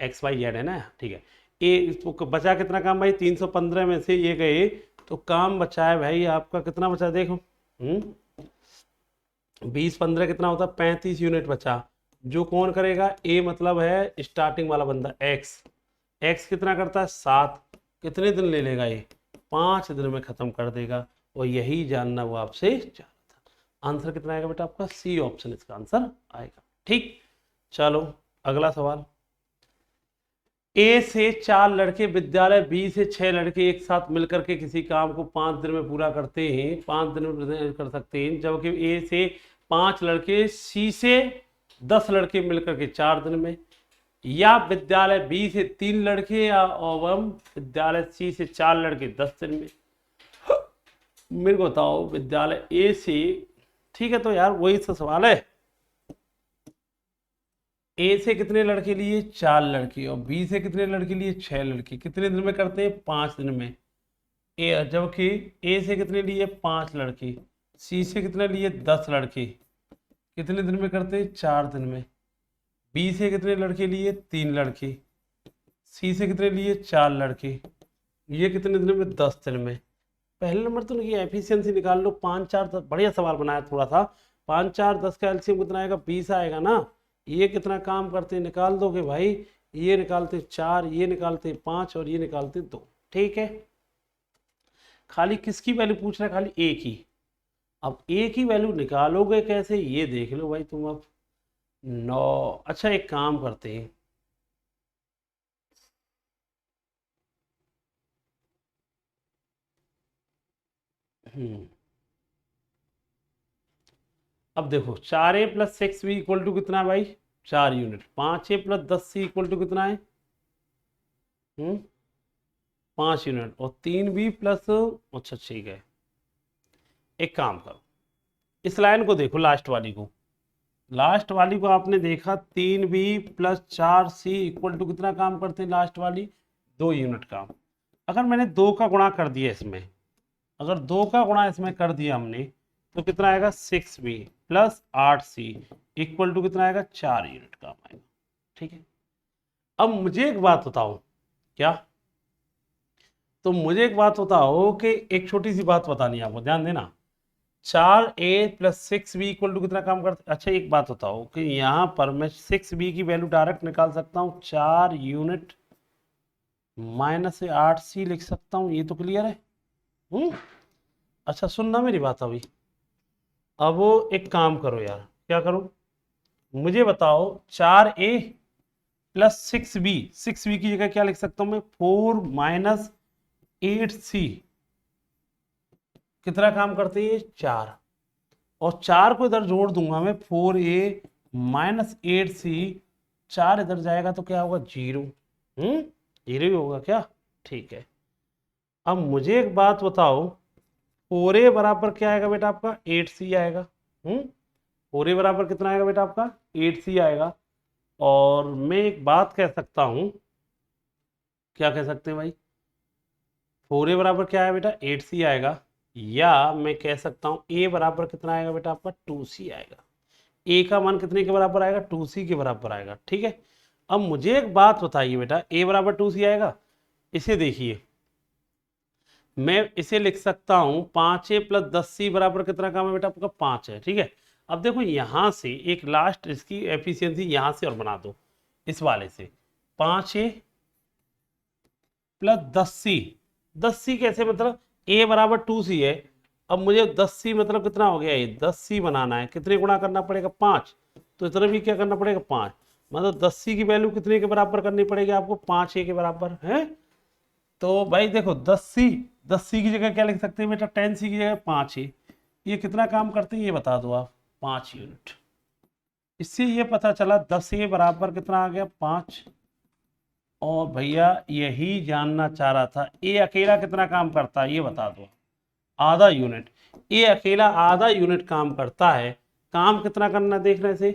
एक्स वाई जेड है ना, ठीक है। इसको बचा कितना काम भाई, 315 में से ये गए तो काम बचा है भाई आपका कितना बचा देखो, 20 15 कितना होता है 35 यूनिट बचा, जो कौन करेगा, ए मतलब है स्टार्टिंग वाला बंदा एक्स, एक्स कितना करता है 7, कितने दिन ले लेगा ये 5 दिन में खत्म कर देगा, और यही जानना वो आपसे चाह रहा था। आंसर कितना आएगा बेटा आपका, सी ऑप्शन इसका आंसर आएगा। ठीक, चलो अगला सवाल, ए से 4 लड़के विद्यालय बी से 6 लड़के एक साथ मिलकर के किसी काम को 5 दिन में पूरा करते हैं, 5 दिन में कर सकते हैं, जबकि ए से 5 लड़के सी से 10 लड़के मिलकर के 4 दिन में, या विद्यालय बी से 3 लड़के एवं विद्यालय सी से 4 लड़के 10 दिन में। मेरे को बताओ विद्यालय ए से, ठीक है तो यार वही सा सवाल है, ए से कितने लड़के लिए 4 लड़के, और बी से कितने लड़के लिए 6 लड़के, कितने दिन में करते हैं 5 दिन में, ए जबकि ए से कितने लिए 5 लड़के, सी से कितने लिए 10 लड़के, कितने दिन में करते हैं 4 दिन में, बी से कितने लड़के लिए 3 लड़के, सी से कितने लिए 4 लड़के, ये कितने दिन में 10 दिन में। पहले नंबर तो ये एफिशिएंसी निकाल लो, 5 4 10, बढ़िया सवाल बनाया थोड़ा सा, 5 4 10 का एलसीएम कितना आएगा 20 आएगा ना, ये कितना काम करते निकाल दोगे भाई, ये निकालते 4, ये निकालते 5 और ये निकालते 2। ठीक है, खाली किसकी वैल्यू पूछ रहा है, खाली ए की। अब ए की वैल्यू निकालोगे कैसे ये देख लो भाई तुम। अब 9, अच्छा एक काम करते हैं, अब देखो 4a + 6b इक्वल टू कितना है भाई 4 unit, 5a + 10c equal to कितना है 5 यूनिट, और 3b प्लस, अच्छा ठीक है एक काम करो, इस लाइन को देखो लास्ट वाली को, लास्ट वाली को आपने देखा 3b + 4c इक्वल टू कितना काम करते हैं लास्ट वाली 2 यूनिट काम। अगर मैंने 2 का गुणा कर दिया इसमें, अगर 2 का गुणा इसमें कर दिया हमने तो कितना आएगा 6b + 8c इक्वल टू कितना आएगा 4 यूनिट काम आएगा। ठीक है, अब मुझे एक बात बताओ, क्या, तो मुझे एक बात बताओ कि एक छोटी सी बात बतानी है आपको, ध्यान देना, 4a + 6b इक्वल टू कितना काम करते। अच्छा एक बात बताओ कि यहाँ पर मैं 6b की वैल्यू डायरेक्ट निकाल सकता हूँ 4 यूनिट माइनस 8c लिख सकता हूँ, ये तो क्लियर है। अच्छा सुनना मेरी बात अभी, अब वो एक काम करो यार, क्या करो मुझे बताओ 4a + 6b की जगह क्या लिख सकता हूं मैं 4 - 8c, कितना काम करते हैं 4, और 4 को इधर जोड़ दूंगा मैं 4a - 8c, 4 इधर जाएगा तो क्या होगा 0, 0 ही होगा क्या। ठीक है, अब मुझे एक बात बताओ 4a बराबर क्या आएगा बेटा आपका 8c आएगा, 4a बराबर कितना आएगा बेटा आपका 8c आएगा, और मैं एक बात कह सकता हूं, क्या कह सकते हैं भाई 4a बराबर क्या है बेटा 8c आएगा, या मैं कह सकता हूं a बराबर कितना आएगा बेटा आपका 2c आएगा, a का मान कितने के बराबर आएगा 2c के बराबर आएगा। ठीक है, अब मुझे एक बात बताइए बेटा a बराबर 2c आएगा, इसे देखिए मैं इसे लिख सकता हूं 5a + 10c बराबर कितना काम है बेटा आपका 5 है। ठीक है, अब देखो यहां से एक लास्ट इसकी एफिशिएंसी यहां से और बना दो, इस वाले से 5a + 10c, 10c कैसे मतलब a बराबर 2c है, अब मुझे 10c मतलब कितना हो गया ये 10c बनाना है, कितने गुणा करना पड़ेगा 5, तो इतना भी क्या करना पड़ेगा 5, मतलब 10c की वैल्यू कितने के बराबर करनी पड़ेगी आपको, 5a के बराबर है। तो भाई देखो 10c की जगह क्या लिख सकते हैं बेटा, 10c की जगह 5a, ये कितना काम करते हैं ये बता दो आप, 5 यूनिट। इससे ये पता चला 10a बराबर कितना आ गया 5। और भैया यही जानना चाह रहा था, ए अकेला कितना काम करता है ये बता दो, आधा यूनिट। ए अकेला आधा यूनिट काम करता है। काम कितना करना देखने से,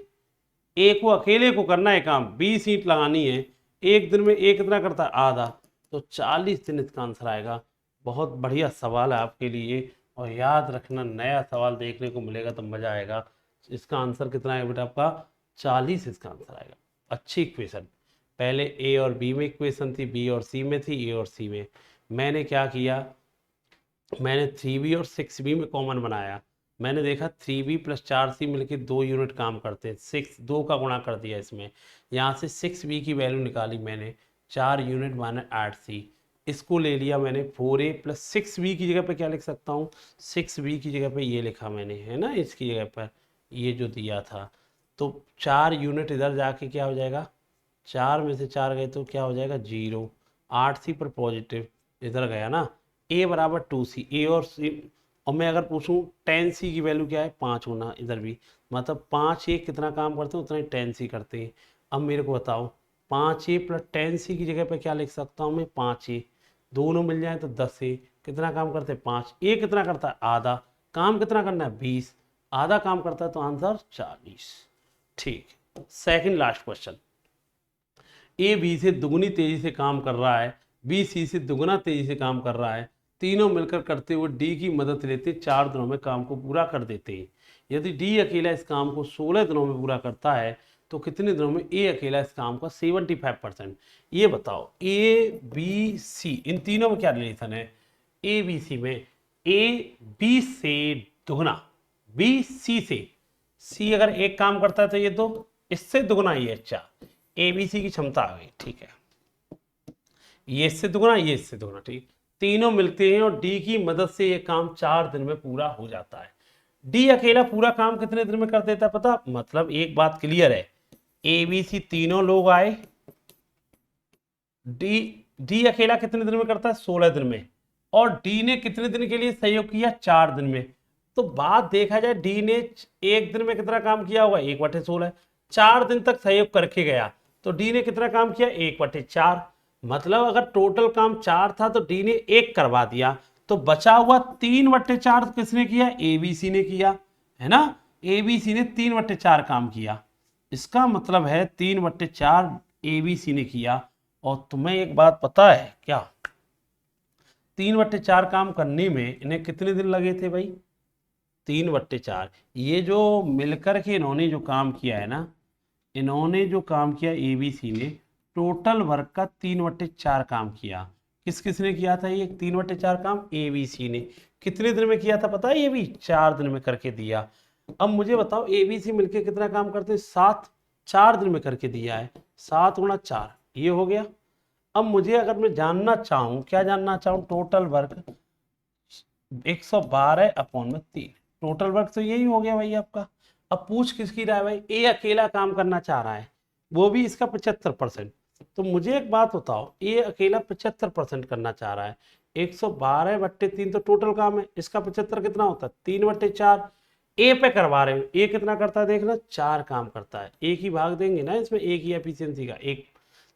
ए को अकेले को करना है काम, 20 ईंट लगानी है एक दिन में, ए कितना करता है आधा, तो 40 दिन इसका आंसर आएगा। बहुत बढ़िया सवाल है आपके लिए, और याद रखना नया सवाल देखने को मिलेगा तो मजा आएगा। इसका आंसर कितना है बेटा आपका 40 इसका आंसर आएगा। अच्छी इक्वेशन, पहले ए और बी में इक्वेशन थी, बी और सी में थी, ए और सी में। मैंने क्या किया, मैंने 3b और 6b में कॉमन बनाया। मैंने देखा 3b प्लस 4c मिलकर 2 यूनिट काम करते हैं, 6 2 का गुणा कर दिया इसमें, यहाँ से 6b की वैल्यू निकाली मैंने, 4 यूनिट माने 8c। इसको ले लिया मैंने 4a प्लस 6b की जगह पे क्या लिख सकता हूँ, 6b की जगह पे ये लिखा मैंने, है ना, इसकी जगह पर ये जो दिया था। तो 4 यूनिट इधर जाके क्या हो जाएगा, 4 में से 4 गए तो क्या हो जाएगा 0, 8c पर पॉजिटिव इधर गया ना, a बराबर 2c, ए और सी। और मैं अगर पूछूं 10c की वैल्यू क्या है 5 होना इधर भी, मतलब 5a कितना काम करते हैं उतना ही 10c करते हैं। अब मेरे को बताओ 5a प्लस 10c की जगह पे क्या लिख सकता हूँ मैं, 5a, दोनों मिल जाए तो 10a, कितना काम करते हैं 5, a कितना करता है आधा, काम कितना करना है 20, आधा काम करता है तो आंसर 40। ठीक, second last question, A B से दुगनी तेजी से काम कर रहा है, बी सी से दुगना तेजी से काम कर रहा है, तीनों मिलकर करते हुए डी की मदद लेते 4 दिनों में काम को पूरा कर देते हैं। यदि डी अकेला इस काम को 16 दिनों में पूरा करता है तो कितने दिनों में ए अकेला इस काम का 75%। ये बताओ ए बी सी इन तीनों में क्या रिलेशन है, ए बी सी में ए बी से दुगना, बी सी से, सी अगर एक काम करता है तो ये दो, इससे दुगना ये, अच्छा एबीसी की क्षमता आ गई, ठीक है, ये इससे दुगना ये इससे दुगना, ठीक, तीनों मिलते हैं और डी की मदद से ये काम 4 दिन में पूरा हो जाता है। डी अकेला पूरा काम कितने दिन में कर देता है पता, मतलब एक बात क्लियर है, एबीसी तीनों लोग आए, डी अकेला कितने दिन में करता है 16 दिन में, और डी ने कितने दिन के लिए सहयोग किया 4 दिन में। तो बात देखा जाए डी ने एक दिन में कितना काम किया होगा 1/16, 4 दिन तक सहयोग करके गया तो डी ने कितना काम किया 1/4, मतलब अगर टोटल काम 4 था तो डी ने 1 करवा दिया, तो बचा हुआ 3/4 किसने किया, एबीसी ने किया, है ना, एबीसी ने 3/4 काम किया। इसका मतलब है 3/4 एबीसी ने किया। और तुम्हें एक बात पता है क्या, 3/4 काम करने में इन्हें कितने दिन लगे थे भाई, 3/4। ये जो मिलकर के इन्होंने जो काम किया है ना, इन्होंने जो काम किया एबीसी ने, टोटल वर्क का 3/4 काम किया। किस किस ने किया था ये 3/4 काम, एबीसी ने। कितने दिन में किया था पता है, ये भी 4 दिन में करके दिया। अब मुझे बताओ एबीसी मिलके कितना काम करते हैं, 7, 4 दिन में करके दिया है, 7 गुणा 4 ये हो गया। अब मुझे अगर मैं जानना चाहूँ, क्या जानना चाहूँ, टोटल वर्क 112/3, टोटल वर्क तो यही हो गया भाई आपका। अब पूछ किसकी रहा है भाई, ए अकेला काम करना चाह रहा है, वो भी इसका 75%। तो मुझे एक बात बताओ, ए अकेला 75% करना चाह रहा है, 112/3 तो टोटल काम है, इसका 75 कितना होता है 3/4, ए पे करवा रहे हो, ए कितना करता है देखना 4 काम करता है, एक ही भाग देंगे ना इसमें, एक ही एफिशिएंसी का एक।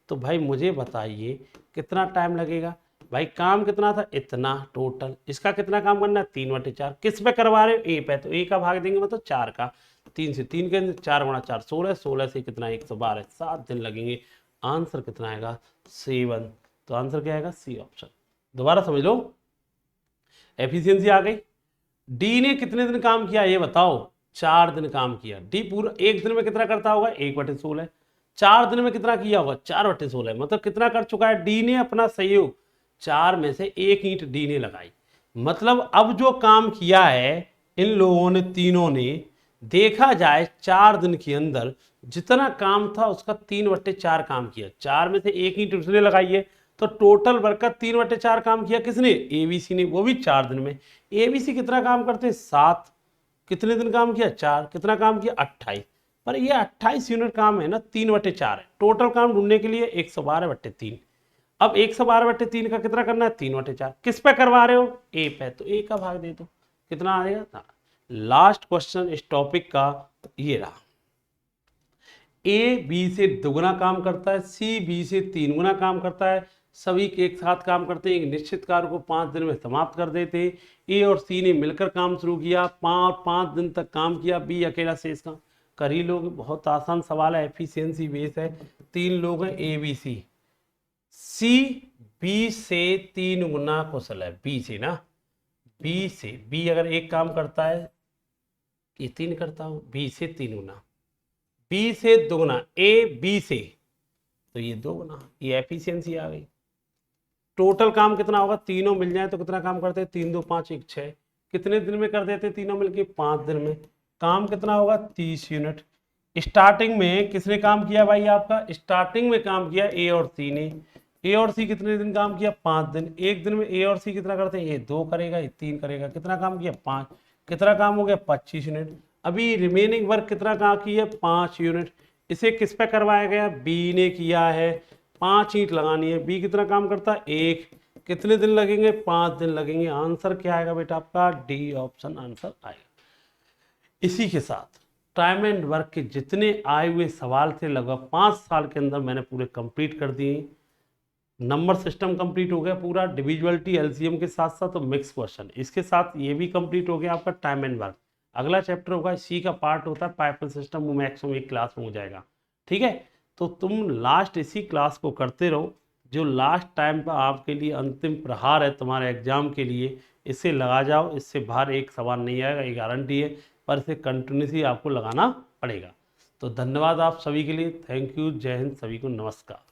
तो भाई मुझे बताइए कितना टाइम लगेगा, भाई काम कितना था इतना टोटल, इसका कितना काम करना है 3/4, किस पे करवा रहे हो ए पे, तो ए का भाग देंगे मतलब 4 का, 3 से 3 के 4 गुणा 4 16, 16 से कितना 112, 7 दिन लगेंगे। आंसर कितना आएगा 7, तो आंसर क्या आएगा सी ऑप्शन। दोबारा समझ लो, एफिशिएंसी आ गई। डी ने कितने दिन काम किया ये बताओ, 4 दिन काम किया। डी पूरा एक दिन में कितना करता होगा 1/16, 4 दिन में कितना किया होगा 4/16, मतलब कितना कर चुका है डी ने अपना सहयोग, 4 में से 1 ईंट डी ने लगाई। मतलब अब जो काम किया है इन लोगों ने तीनों ने, देखा जाए 4 दिन के अंदर जितना काम था उसका 3/4 काम किया, 4 में से 1 ईंट उसने लगाई है, तो टोटल वर्क का 3/4 काम किया किसने, एबीसी ने, वो भी 4 दिन में। एबीसी कितना काम करते हैं 7, कितने दिन काम किया 4, कितना काम किया 28, पर ये 28 यूनिट काम है ना, 3/4 है। टोटल काम ढूंढने के लिए 112/3। अब 112/3 का कितना करना है, 3/4। किस पे करवा रहे हो, ए पे, तो ए का भाग दे दो, कितना आएगा। लास्ट क्वेश्चन इस टॉपिक का ये रहा, ए बी से दुगुना काम करता है, सी बी से 3 गुना काम करता है, सभी के एक साथ काम करते हैं, एक निश्चित कार्य को 5 दिन में समाप्त कर देते हैं। ए और सी ने मिलकर काम शुरू किया, 5 दिन तक काम किया, बी अकेला शेष काम कर ही लोगे। बहुत आसान सवाल है, एफिशिएंसी बेस है। 3 लोग हैं A B C, C B से 3 गुना कुशल है, बी से ना, बी से, बी अगर एक काम करता है, ये 3 करता हूं, बी से 3 गुना, बी से दुगुना, ए बी से, तो ये 2 गुना, ये एफिशिएंसी आ गई। टोटल काम कितना होगा, तीनों मिल जाए तो कितना काम करते हैं, 3 2 5 1 6, कितने दिन में कर देते तीनों मिलके, 5 दिन में। काम कितना होगा, 30 यूनिट। स्टार्टिंग में किसने काम किया भाई, आपका स्टार्टिंग में काम किया ए और सी ने। ए और सी कितने दिन काम किया, 5 दिन। एक दिन में ए और सी कितना करते हैं, ये 2 करेगा, ये 3 करेगा, कितना काम किया, 5। कितना काम हो गया, 25 यूनिट। अभी रिमेनिंग वर्क कितना काम किया, 5 यूनिट। इसे किस पे करवाया गया, बी ने किया है। 5 ईंट लगानी है, बी कितना काम करता है, 1। कितने दिन लगेंगे, 5 दिन लगेंगे। आंसर क्या आएगा बेटा आपका, डी ऑप्शन आंसर आएगा। इसी के साथ टाइम एंड वर्क के जितने आए हुए सवाल थे लगभग 5 साल के अंदर मैंने पूरे कंप्लीट कर दिए। नंबर सिस्टम कंप्लीट हो गया पूरा, डिविजुअलिटी एलसीएम के साथ साथ, तो मिक्स क्वेश्चन इसके साथ ये भी कंप्लीट हो गया आपका टाइम एंड वर्क। अगला चैप्टर होगा, सी का पार्ट होता है पाइपलाइन सिस्टम, वो मैक्सिमम एक क्लास में हो जाएगा, ठीक है। तो तुम लास्ट इसी क्लास को करते रहो, जो लास्ट टाइम पर आपके लिए अंतिम प्रहार है तुम्हारे एग्जाम के लिए, इसे लगा जाओ। इससे बाहर एक सवाल नहीं आएगा, ये गारंटी है, पर इसे कंटिन्यूसली आपको लगाना पड़ेगा। तो धन्यवाद आप सभी के लिए, थैंक यू, जय हिंद, सभी को नमस्कार।